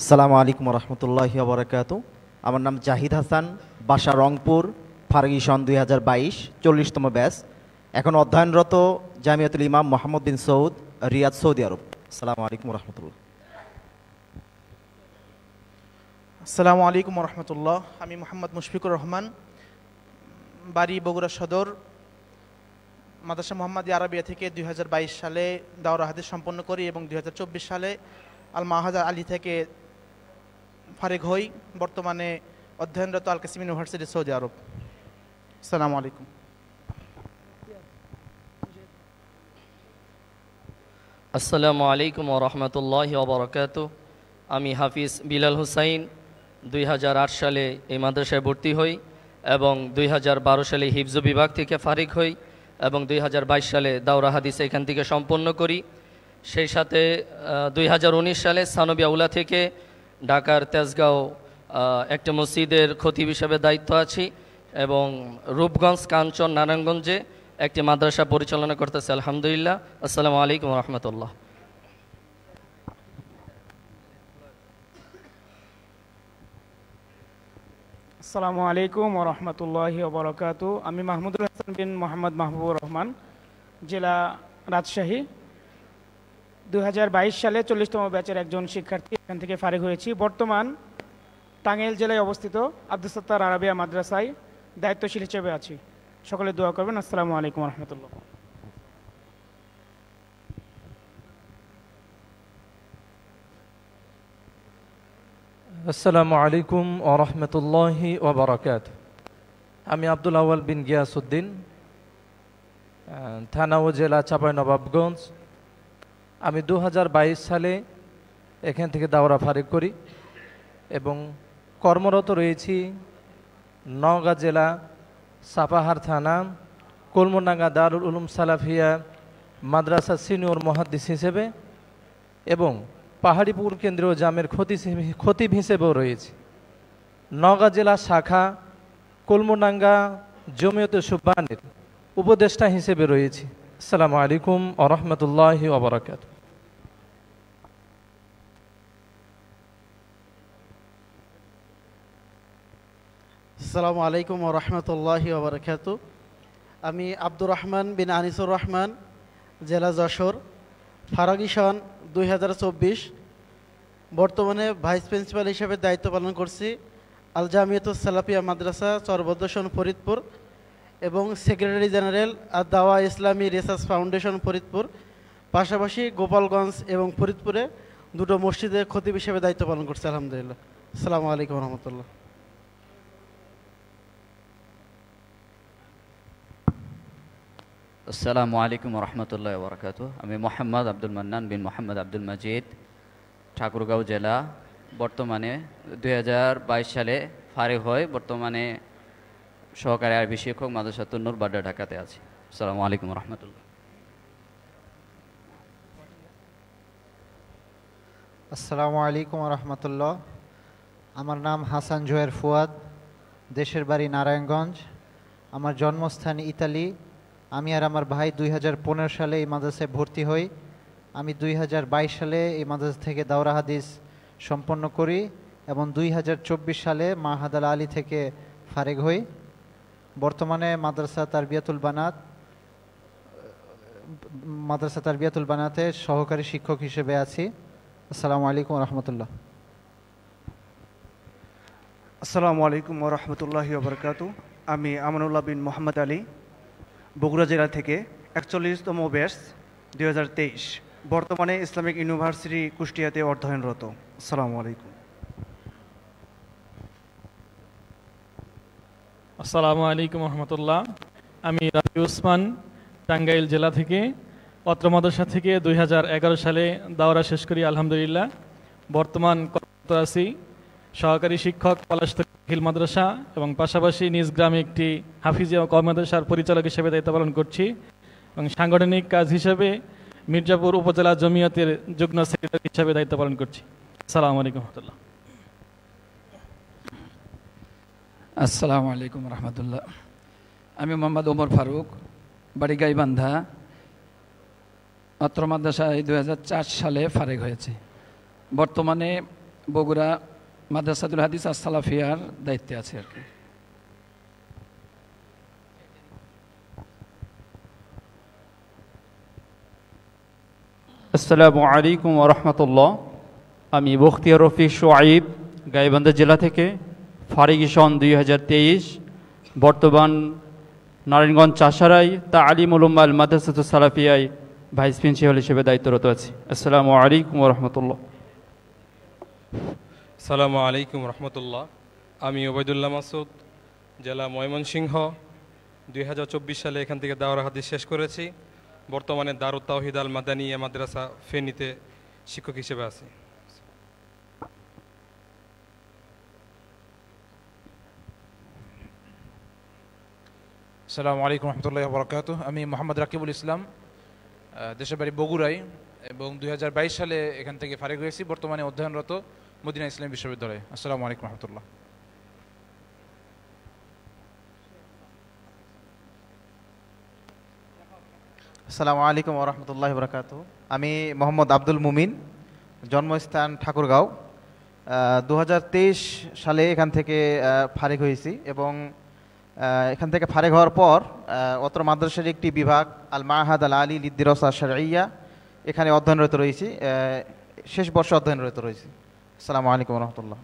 আসসালামু আলাইকুম রহমতুল্লাহি ওয়া বারাকাতুহু। আমার নাম জাহিদ হাসান, বাসা রংপুর, ফার্গুসন 2022 40তম ব্যাচ। এখন অধ্যয়নরত জামিয়াতুল ইমাম মোহাম্মদ বিন সৌদ, রিয়াদ, সৌদি আরব। আসসালামু আলাইকুম রহমতুল্লাহ। আসসালামু আলাইকুম রহমতুল্লাহ। আমি মোহাম্মদ মুশফিকুর রহমান, বাড়ি বগুড়া সদর। মাদ্রাসা মোহাম্মদিয়া আরাবিয়া থেকে 2022 সালে দাওরা হাদিস সম্পন্ন করি এবং 2024 সালে আল মাহাদ আলী থেকে ফারেক হই। বর্তমানে অধ্যয়নরত আল কাসিম ইউনিভার্সিটি, সৌদি আরব। আসসালামু আলাইকুম। আসসালামু আলাইকুম রহমতুল্লাহি ওয়া বারাকাতুহু। আমি হাফিজ বিলাল হুসাইন 2008 সালে এই মাদ্রাসায় ভর্তি হই এবং 2012 সালে হিফজ বিভাগ থেকে ফারিক হই এবং 2022 সালে দাওরা হাদিস এখান থেকে সম্পন্ন করি। সেই সাথে 2019 সালে সানবিয়া উলা থেকে ঢাকার তেজগাঁও একটা মসজিদের খতিব হিসেবে দায়িত্ব আছি এবং রূপগঞ্জ, কাঞ্চন, নারায়ণগঞ্জে একটি মাদ্রাসা পরিচালনা করতেছে। আলহামদুলিল্লাহ। আসসালামু আলাইকুম রহমতুল্লাহ। আসসালামু আলাইকুম ওয়া রাহমাতুল্লাহি ওয়া বারাকাতুহু। আমি মাহমুদুল হাসান বিন মোহাম্মদ মাহবুবুর রহমান, জেলা রাজশাহী। 2022 সালে 40তম ব্যাচের একজন শিক্ষার্থী, এখান থেকে ফারিগ হয়েছি। বর্তমান টাঙ্গাইল জেলায় অবস্থিত আব্দুস সাত্তার আরাবিয়া মাদ্রাসায় দায়িত্বশীল হিসেবে আছি। সকলে দোয়া করবেন। আসসালামু আলাইকুম ওয়া রাহমাতুল্লাহ। আসসালামু আলাইকুম ওয়া রাহমাতুল্লাহি ওয়া বারাকাতুহু। আমি আব্দুল আউয়াল বিন গিয়াসউদ্দিন, থানা ও জেলা চাঁপাইনবাবগঞ্জ। আমি 2022 সালে এখান থেকে দাওরা ফারিগ করি এবং কর্মরত রয়েছি নওগাঁ জেলা সাপাহার থানা কলমডাঙ্গা দারুল উলুম সালাফিয়া মাদ্রাসা সিনিয়র মুহাদ্দিস হিসেবে এবং পাহাড়িপুর কেন্দ্রীয় জামের খতিব হিসেবেও রয়েছে। নওগাঁ জেলা শাখা কলমডাঙ্গা জমিয়তে সুবহানের উপদেষ্টা হিসেবে রয়েছে। আসসালামু আলাইকুম ওয়া রাহমাতুল্লাহি ওয়া বারাকাতুহু। আসসালামু আলাইকুম ওয়া রাহমাতুল্লাহি ওয়া বারাকাতুহু। আমি আব্দুর রহমান বিন আনিসুর রহমান, জেলা যশোর, ফারাগী সন 2024। বর্তমানে ভাইস প্রিন্সিপাল হিসেবে দায়িত্ব পালন করছি আল জামিয়াতুস সালাফিয়া মাদ্রাসা চরবদ্দশন ফরিদপুর এবং সেক্রেটারি জেনারেল আর দাওয়া ইসলামী রিসার্চ ফাউন্ডেশন ফরিদপুর, পাশাপাশি গোপালগঞ্জ এবং ফরিদপুরে দুটো মসজিদে খতিব হিসেবে দায়িত্ব পালন করছি। আলহামদুলিল্লাহ। আসসালামু আলাইকুম রহমতুল্লাহ। আসসালামু আলাইকুম রহমতুল্লাহ বরকাত। আমি মোহাম্মদ আব্দুল মান্নান বিন মোহাম্মদ আব্দুল মজিদ, ঠাকুরগাঁও জেলা। বর্তমানে 2022 সালে ফারিগ হয়ে বর্তমানে সহকারী আরবি শিক্ষক মাদ্রাসাতুন নূর বাড্ডা, ঢাকাতে আছি। আসসালামু আলাইকুম রহমতুল্লাহ। আসসালামু আলাইকুম রহমতুল্লাহ। আমার নাম হাসান জোয়ের ফুয়াদ, দেশের বাড়ি নারায়ণগঞ্জ, আমার জন্মস্থান ইতালি। আমি আর আমার ভাই 2015 সালে এই মাদ্রাসায় ভর্তি হই। আমি 2022 সালে এই মাদ্রাসা থেকে দাওরা হাদিস সম্পন্ন করি এবং 2024 সালে মাহাদ আল আলী থেকে ফারেগ হই। বর্তমানে মাদ্রাসা তারবিয়াতুল বানাতে সহকারী শিক্ষক হিসেবে আছি। আসসালামু আলাইকুম রহমতুল্লাহ। আসসালামু আলাইকুম রহমতুল্লাহি ওবরকাতু। আমি আমানুল্লাহ বিন মোহাম্মদ আলী, বগুড়া জেলা থেকে 41তম ব্যাচ 2023, বর্তমানে ইসলামিক ইউনিভার্সিটি কুষ্টিয়াতে অধ্যয়নরত। আসসালামু আলাইকুম। আসসালামু আলাইকুম রহমতুল্লাহ। আমি রাফি উসমান, টাঙ্গাইল জেলা থেকে, অত্র মাদ্রাসা থেকে 2011 সালে দাওরা শেষ করি আলহামদুলিল্লাহ। বর্তমান কর্মরত আছি সহকারী শিক্ষক পলাশতহিল মাদ্রাসা এবং পাশাপাশি নিজ গ্রামে একটি হাফিজিয়া কওমি মাদ্রাসার পরিচালক হিসেবে দায়িত্ব পালন করছি এবং সাংগঠনিক কাজ হিসেবে মির্জাপুর উপজেলা জমিয়তের যুগ্ম সেক্রেটারি হিসেবে দায়িত্ব পালন করছি। আসসালামু আলাইকুম রহমতুল্লাহ। আসসালামু আলাইকুম রহমতুল্লাহ। আমি মোহাম্মদ ওমর ফারুক, বাড়ি গাইবান্ধা, অত্র মাদ্রাসায় 2004 সালে ফারেগ হয়েছে। বর্তমানে বগুড়া মাদ্রাসাতুল হাদিস আর সালাফিয়ার দায়িত্বে আছে আর কি। আসসালামু আলাইকুম ওরহমতুল্লাহ। আমি বখতিয়ার রফিক শোয়াইব, গাইবান্ধা জেলা থেকে, ফারিগ সন 2023, বর্তমান নারায়ণগঞ্জ চাষারাই তালিমুল উম্মাল মাদ্রাসাতুস সালাফিয়ায় ভাইস প্রিন্সিপাল হিসেবে দায়িত্বরত আছি। আসসালামু আলাইকুম ওরহমতুল্লাহ। আসসালামু আলাইকুম রহমতুল্লাহ। আমি ওবায়দুল্লাহ মাসুদ, জেলা ময়মনসিংহ, 2024 সালে এখান থেকে দাওরা হাদিস শেষ করেছি। বর্তমানে দারুত তাওহিদ আল মাদানিয়া মাদ্রাসা ফেনীতে শিক্ষক হিসেবে আছি। আসসালামু আলাইকুম রহমতুল্লাহ বরকাত। আমি মোহাম্মদ রাকিবুল ইসলাম, দেশের বাড়ি বগুড়াই এবং 2022 সালে এখান থেকে ফারিগ হয়েছি। বর্তমানে অধ্যয়নরত মদিনা ইসলামী বিশ্ববিদ্যালয়ে। আসসালামু আলাইকুম রহমতুল্লাহ। আসসালামু আলাইকুম ওরহমতুল্লাহি বরকাতুহু। আমি মোহাম্মদ আব্দুল মুমিন, জন্মস্থান ঠাকুরগাঁও। 2023 সালে এখান থেকে ফারিগ হয়েছি এবং এখান থেকে ফারিগ হওয়ার পর অত্র মাদ্রাসার একটি বিভাগ আল মাহাদ আল আলী লিদ্দিরাসা শারঈয়া, এখানে অধ্যয়নরত রয়েছি, শেষ বর্ষে অধ্যয়নরত রয়েছি। আসসালামু আলাইকুম রহমতুল্লাহ।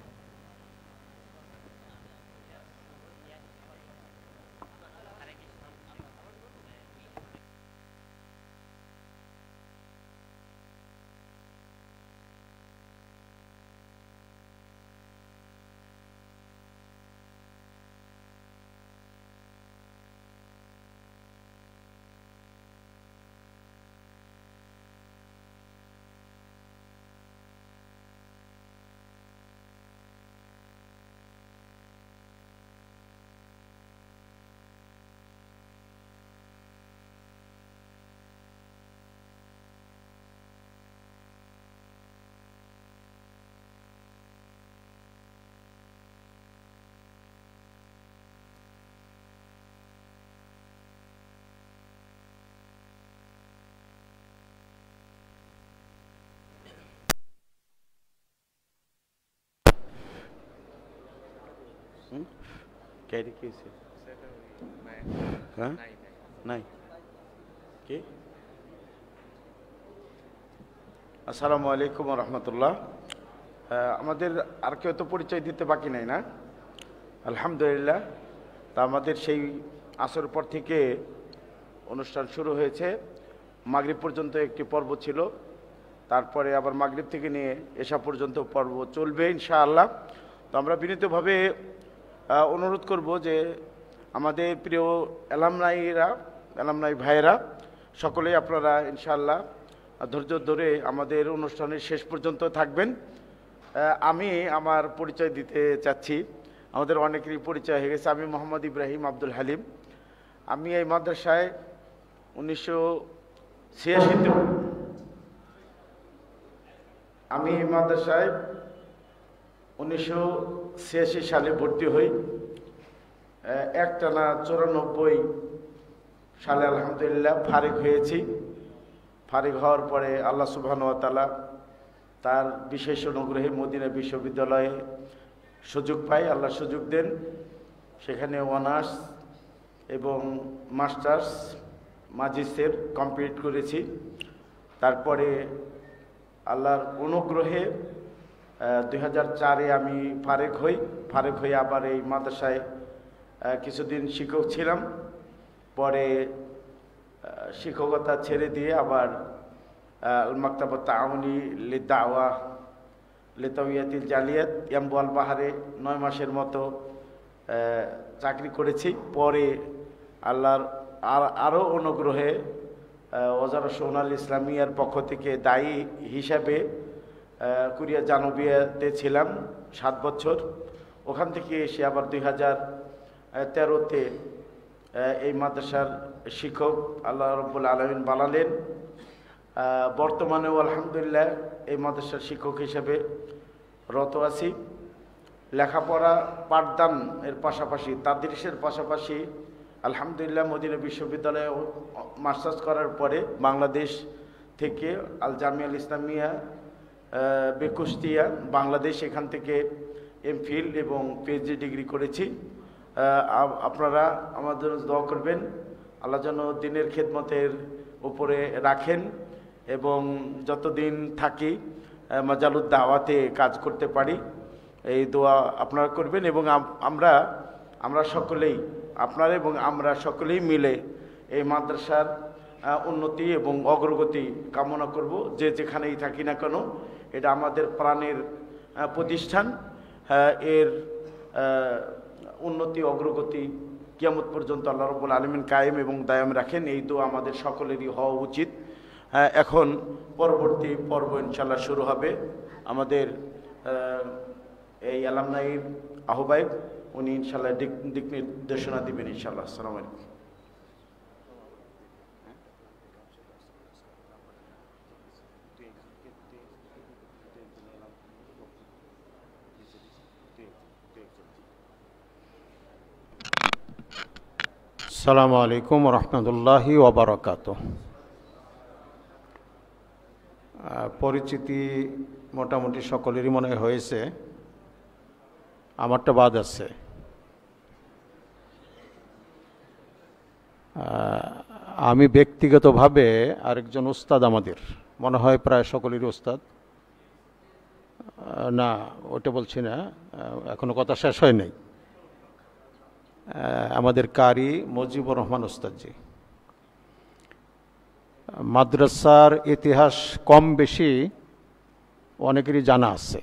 कैरी कैसे हाँ नहीं के अस्सलामु अलैकुम रहमतुल्लाह। আমাদের আর কেউ তো পরিচয় দিতে বাকি নাই না? আলহামদুলিল্লাহ। তা আমাদের সেই আসর পর থেকে অনুষ্ঠান শুরু হয়েছে, মাগরিব পর্যন্ত একটি পর্ব ছিল, তারপরে আবার মাগরিব থেকে নিয়ে এশা পর্যন্ত পর্ব চলবে ইনশাআল্লাহ। তো আমরা বিনীতভাবে অনুরোধ করব যে আমাদের প্রিয় অ্যালামনাই ভাইয়েরা সকলেই আপনারা ইনশাআল্লাহ ধৈর্য ধরে আমাদের অনুষ্ঠানের শেষ পর্যন্ত থাকবেন। আমি আমার পরিচয় দিতে চাচ্ছি, আমাদের অনেকেরই পরিচয় হয়ে গেছে। আমি মোহাম্মদ ইব্রাহিম আব্দুল হালিম। আমি এই মাদ্রাসায় 1986 সালে ভর্তি হই। একটানা 94 সালে আলহামদুলিল্লাহ ফারিগ হয়েছি। ফারিগ হওয়ার পরে আল্লাহ সুবহানাহু ওয়া তাআলা তার বিশেষ অনুগ্রহে মদিনা বিশ্ববিদ্যালয়ে সুযোগ পাই, আল্লাহ সুযোগ দেন। সেখানে অনার্স এবং মাস্টার্স মাজিস্ট্রেট কমপ্লিট করেছি। তারপরে আল্লাহর অনুগ্রহে 2004-এ আমি ফারিগ হই। আবার এই মাদ্রাসায় কিছুদিন শিক্ষক ছিলাম, পরে শিক্ষকতা ছেড়ে দিয়ে আবার মাকতাবত তাআউনি লিদ-দাওয়া লিতাওয়াইয়াতিল জালিয়াত ইয়াম্বুয়াল বাহারে 9 মাসের মতো চাকরি করেছি। পরে আল্লাহর আরও অনুগ্রহে ওজারা সোনাল ইসলামিয়ার পক্ষ থেকে দায়ী হিসাবে কুরিয়া জানুবিয়াতে ছিলাম 7 বছর। ওখান থেকে এসে আবার 2013-তে এই মাদ্রাসার শিক্ষক আল্লাহ রাব্বুল আলামিন বানালেন। বর্তমানেও আলহামদুলিল্লাহ এই মাদ্রাসার শিক্ষক হিসেবে রত আছি। লেখাপড়া পাঠদান এর পাশাপাশি তাদরিসের পাশাপাশি আলহামদুলিল্লাহ মদিনা বিশ্ববিদ্যালয়ে মাস্টার্স করার পরে বাংলাদেশ থেকে আল জামিয়াল ইসলামিয়া বেকুষ্টিয়া বাংলাদেশ, এখান থেকে এমফিল এবং পিএইচডি ডিগ্রি করেছি। আপনারা আমাদের দোয়া করবেন, আল্লাহ যেন দিনের খেদমতের উপরে রাখেন এবং যতদিন থাকি মাজালুদ দাওয়াতে কাজ করতে পারি, এই দোয়া আপনারা করবেন। এবং আমরা সকলেই, আপনারা এবং আমরা সকলেই মিলে এই মাদ্রাসার উন্নতি এবং অগ্রগতি কামনা করব। যে যেখানেই থাকি না কেন, এটা আমাদের প্রাণের প্রতিষ্ঠান। এর উন্নতি অগ্রগতি কিয়ামত পর্যন্ত আল্লাহ রাব্বুল আলামিন কায়েম এবং দায়াম রাখেন, এই দোয়া আমাদের সকলেরই হওয়া উচিত। এখন পরবর্তী পর্ব ইনশাআল্লাহ শুরু হবে। আমাদের এই অ্যালামনাইর আহ্বায়ক উনি ইনশাআল্লাহ দিক নির্দেশনা দিবেন ইনশাআল্লাহ। আসসালামু আলাইকুম। আসসালামু আলাইকুম রহমতুল্লাহি ওয়া বারাকাতুহু। পরিচিতি মোটামুটি সকলেরই মনে হয়েছে, আমারটা বাদ আছে। আমি ব্যক্তিগতভাবে আরেকজন উস্তাদ, আমাদের মনে হয় প্রায় সকলেরই উস্তাদ, না ওটা বলছি না, এখনো কথা শেষ হয় নাই। আমাদের কারি মুজিবুর রহমান উস্তাদজি। মাদ্রাসার ইতিহাস কম বেশি অনেকেরই জানা আছে।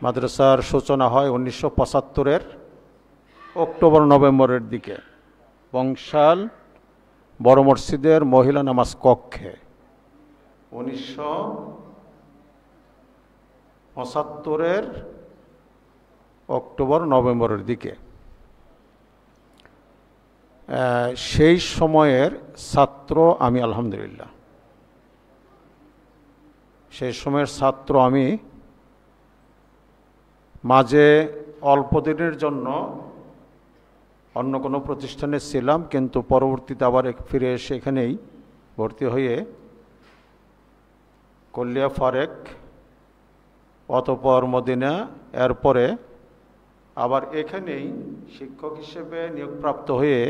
মাদ্রাসার সূচনা হয় 1975-এর অক্টোবর নভেম্বরের দিকে বংশাল বড় মসজিদের মহিলা নামাজ কক্ষে। 1975-এর অক্টোবর নভেম্বরের দিকে। সেই সময়ের ছাত্র আমি, আলহামদুলিল্লাহ সেই সময়ের ছাত্র আমি। মাঝে অল্প দিনের জন্য অন্য কোনো প্রতিষ্ঠানে ছিলাম, কিন্তু পরবর্তীতে আবার ফিরে এসে এখানেই ভর্তি হয়ে কলিয়া ফারেক, অতঃপর মদিনা, এরপরে আবার এখানেই শিক্ষক হিসেবে নিয়োগপ্রাপ্ত হয়ে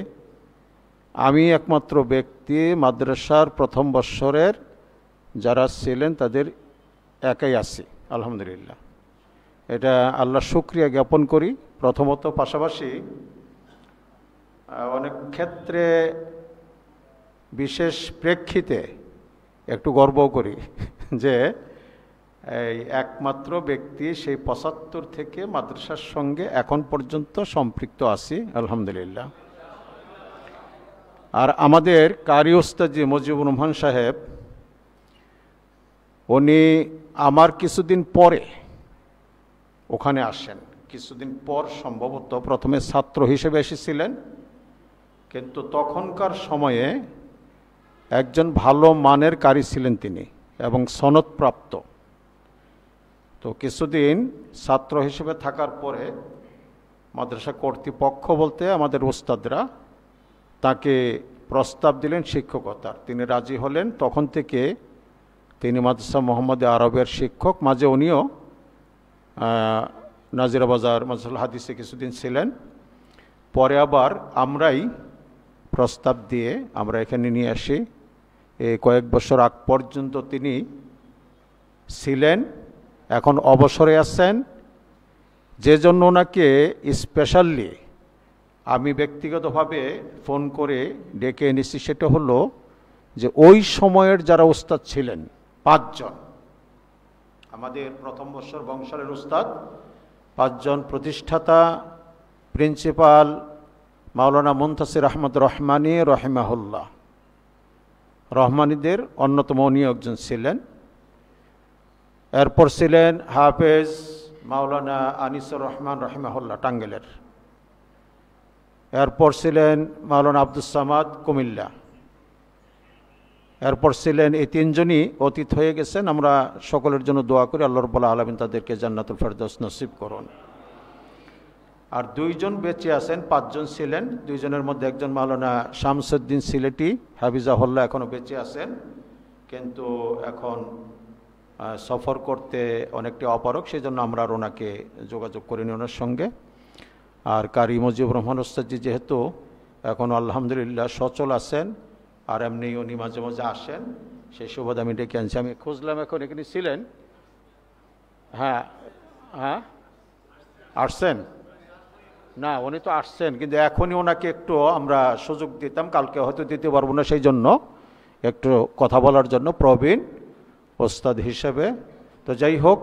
আমি একমাত্র ব্যক্তি মাদ্রাসার প্রথম বৎসরের যারা ছিলেন তাদের একাই আছি, আলহামদুলিল্লাহ, এটা আল্লাহ শুকরিয়া জ্ঞাপন করি প্রথমত। পাশাপাশি অনেক ক্ষেত্রে বিশেষ প্রেক্ষিতে একটু গর্বও করি যে এই একমাত্র ব্যক্তি সেই ৭৫ থেকে মাদ্রাসার সঙ্গে এখন পর্যন্ত সম্পৃক্ত আছি, আলহামদুলিল্লাহ। আর আমাদের কারি ওস্তাদ জি মুজিবুর রহমান সাহেব, উনি আমার কিছুদিন পরে ওখানে আসেন, কিছুদিন পর সম্ভবত প্রথমে ছাত্র হিসেবে এসেছিলেন, কিন্তু তখনকার সময়ে একজন ভালো মানের কারি ছিলেন তিনি এবং সনদপ্রাপ্ত। তো কিছুদিন ছাত্র হিসেবে থাকার পরে মাদ্রাসা কর্তৃপক্ষ বলতে আমাদের ওস্তাদরা তাকে প্রস্তাব দিলেন শিক্ষকতার, তিনি রাজি হলেন। তখন থেকে তিনি মাদ্রাসা মোহাম্মদে আরবিয়ার শিক্ষক। মাঝে উনিও নাজিরাবাজার মাদ্রাসাতুল হাদিসে কিছুদিন ছিলেন। পরে আবার আমরাই প্রস্তাব দিয়ে আমরা এখানে নিয়ে আসি। এই কয়েক বছর আগ পর্যন্ত তিনি ছিলেন, এখন অবসরে আছেন। যে জন্য ওনাকে স্পেশালি আমি ব্যক্তিগতভাবে ফোন করে ডেকে এনেছি, সেটা হলো যে ওই সময়ের যারা উস্তাদ ছিলেন ৫ জন, আমাদের প্রথম বর্ষর বংশালের উস্তাদ ৫ জন, প্রতিষ্ঠাতা প্রিন্সিপাল মাওলানা মুনতাসির আহমদ রহমানী রহিমাহুল্লাহ, রহমানীদের অন্যতম উনি একজন ছিলেন। এরপর ছিলেন হাফেজ মাওলানা আনিসুর রহমান রহিমাহুল্লাহ টাঙ্গেলের। এরপর ছিলেন মাওলানা আব্দুস সামাদ কুমিল্লা। এরপর ছিলেন এই ৩ জনই অতীত হয়ে গেছেন। আমরা সকলের জন্য দোয়া করি আল্লাহ রাব্বুল আলামিন তাদেরকে জান্নাতুল ফেরদৌস নসিব করুন। আর 2 জন বেঁচে আছেন, 5 জন ছিলেন। 2 জনের মধ্যে একজন মাওলানা শামসুদ্দিন সিলেটি হাফিজাহুল্লাহ এখনও বেঁচে আছেন, কিন্তু এখন সফর করতে অনেকটা অপারগ, সেই জন্য আমরা আর ওনাকে যোগাযোগ করিনি ওনার সঙ্গে। আর কারি মুজিবুর রহমান ওস্তাদজি যেহেতু এখন আলহামদুলিল্লাহ সচল আছেন, আর এমনি উনি মাঝে মাঝে আসেন, সেই সুবাদে আমি ডেকে আনছি। আমি খুঁজলাম, এখন এখানে ছিলেন। হ্যাঁ হ্যাঁ আসছেন না, উনি তো আসছেন, কিন্তু এখনই ওনাকে একটু আমরা সুযোগ দিতাম, কালকে হয়তো দিতে পারবো না, সেই জন্য একটু কথা বলার জন্য প্রবীণ ওস্তাদ হিসেবে। তো যাই হোক,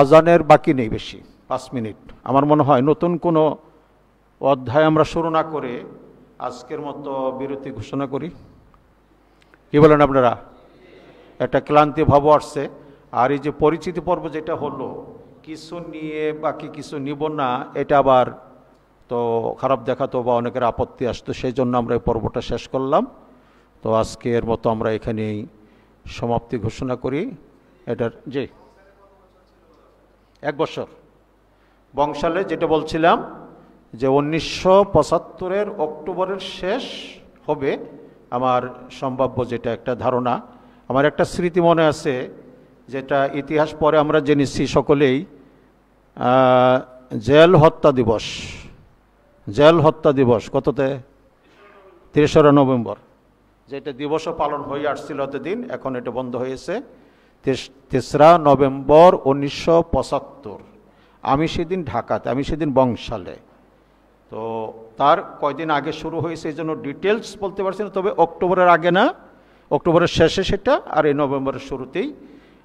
আজানের বাকি নেই বেশি, 5 মিনিট। আমার মনে হয় নতুন কোনো অধ্যায় আমরা শুরু না করে আজকের মতো বিরতি ঘোষণা করি, কি বলেন আপনারা? একটা ক্লান্তি ভাব আসছে। আর এই যে পরিচিতি পর্ব যেটা হলো, কিছু নিয়ে বাকি কিছু নিব না, এটা আবার তো খারাপ দেখাতো বা অনেকের আপত্তি আসতো, সেই জন্য আমরা এই পর্বটা শেষ করলাম। তো আজকের মতো আমরা এখানেই সমাপ্তি ঘোষণা করি এটার। জি, 1 বছর বংশালে, যেটা বলছিলাম যে 1975-এর অক্টোবরের শেষ হবে আমার সম্ভাব্য, যেটা একটা ধারণা। আমার একটা স্মৃতি মনে আছে, যেটা ইতিহাস পরে আমরা জেনেছি সকলেই, জেল হত্যা দিবস। জেল হত্যা দিবস কততে? 3রা নভেম্বর, যেটা দিবসও পালন হয়ে আসছিল এতদিন, এখন এটা বন্ধ হয়েছে। 3রা নভেম্বর 1975। আমি সেদিন ঢাকাতে, আমি সেদিন বংশালে। তো তার কয়দিন আগে শুরু হয়েছে, এই জন্য ডিটেলস বলতে পারছি না, তবে অক্টোবরের আগে না, অক্টোবরের শেষে সেটা, আর এই নভেম্বরের শুরুতেই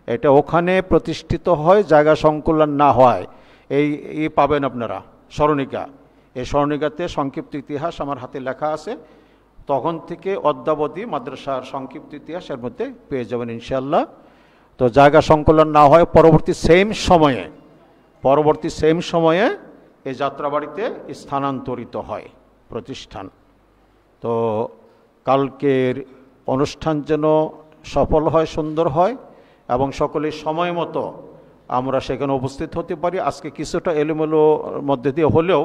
এটা ওখানে প্রতিষ্ঠিত হয়। জায়গা সংকুলন না হয় এই পাবেন আপনারা স্মরণিকা। এই স্মরণিকাতে সংক্ষিপ্ত ইতিহাস আমার হাতে লেখা আছে, তখন থেকে অদ্যাবধি মাদ্রাসার সংক্ষিপ্ত ইতিহাস এর মধ্যে পেয়ে যাবেন ইনশাআল্লাহ। তো জায়গা সংকুলন না হয় পরবর্তী সেম সময়ে এই যাত্রাবাড়িতে স্থানান্তরিত হয় প্রতিষ্ঠান। তো কালকের অনুষ্ঠান যেন সফল হয়, সুন্দর হয়, এবং সকলের সময় মতো আমরা সেখানে উপস্থিত হতে পারি। আজকে কিছুটা এলোমেলোর মধ্যে দিয়ে হলেও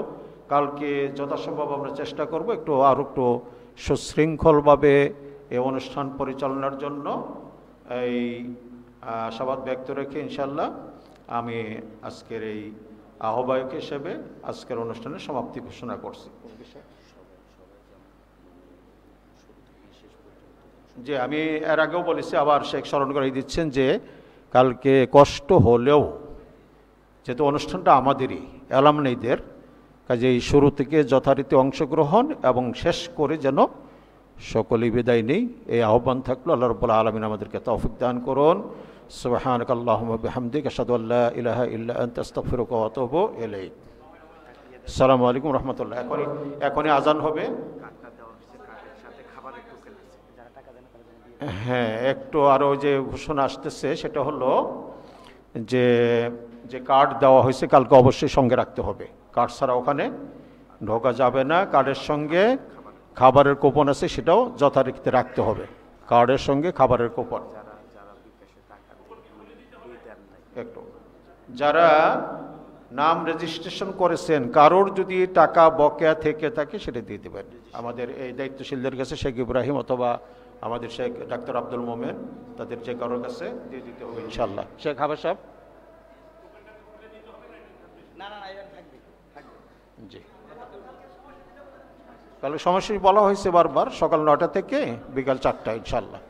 কালকে যথাসম্ভব আমরা চেষ্টা করব আরও একটু সুশৃঙ্খলভাবে এই অনুষ্ঠান পরিচালনার জন্য। এই আশাবাদ ব্যক্ত রেখে ইনশাল্লাহ আমি আজকের এই আহ্বায়ক হিসেবে আজকের অনুষ্ঠানের সমাপ্তি ঘোষণা করছি। যে আমি এর আগেও বলেছি, আবার শেখ স্মরণ করে দিচ্ছেন যে কালকে কষ্ট হলেও যেহেতু অনুষ্ঠানটা আমাদেরই অ্যালামনাইদের, কাজেই শুরু থেকে যথারীতি অংশগ্রহণ এবং শেষ করে যেন সকলেই বিদায় নেই, এই আহ্বান থাকলো। আল্লাহ রাব্বুল আলামিন আমাদেরকে তৌফিক দান করুন। সুবহানাকাল্লাহুম্মা বিহামদিকা আশহাদু আল্লা ইলাহা ইল্লা আনতা আস্তাগফিরুকা ওয়া আতুবু ইলাইক। আসসালামু আলাইকুম রাহমাতুল্লাহ। এখনই আজান হবে। হ্যাঁ, একটু আরও যে ঘোষণা আসতেছে সেটা হলো যে যে কার্ড দেওয়া হয়েছে কালকে অবশ্যই সঙ্গে রাখতে হবে। কার্ড ছাড়া ওখানে ঢোকা যাবে না। কার্ডের সঙ্গে খাবারের কুপন আছে, সেটাও যথারীতিতে রাখতে হবে। কার্ডের সঙ্গে খাবারের কুপন। একটু যারা নাম রেজিস্ট্রেশন করেছেন, কারোর যদি টাকা বকেয়া থেকে থাকে সেটা দিয়ে দেবেন আমাদের এই দায়িত্বশীলদের কাছে, শেখ ইব্রাহিম অথবা আমাদের শেখ ডাক্তার আব্দুল মোমেন, তাদের যে কারোর কাছে দিয়ে দিতে হবে ইনশাল্লাহ। শেখ হাবা সাহেব। জি, তাহলে সমস্যা বলা হয়েছে বারবার, সকাল 9টা থেকে বিকাল 4টা ইনশাল্লাহ।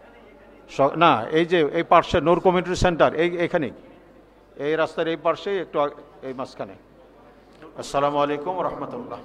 না, এই যে এই পার্শ্বে নূর কমিউনিটি সেন্টার, এইখানেই, এই রাস্তার এই পার্শ্বে একটু এই মাঝখানে। আসসালামু আলাইকুম রহমতুল্লাহ।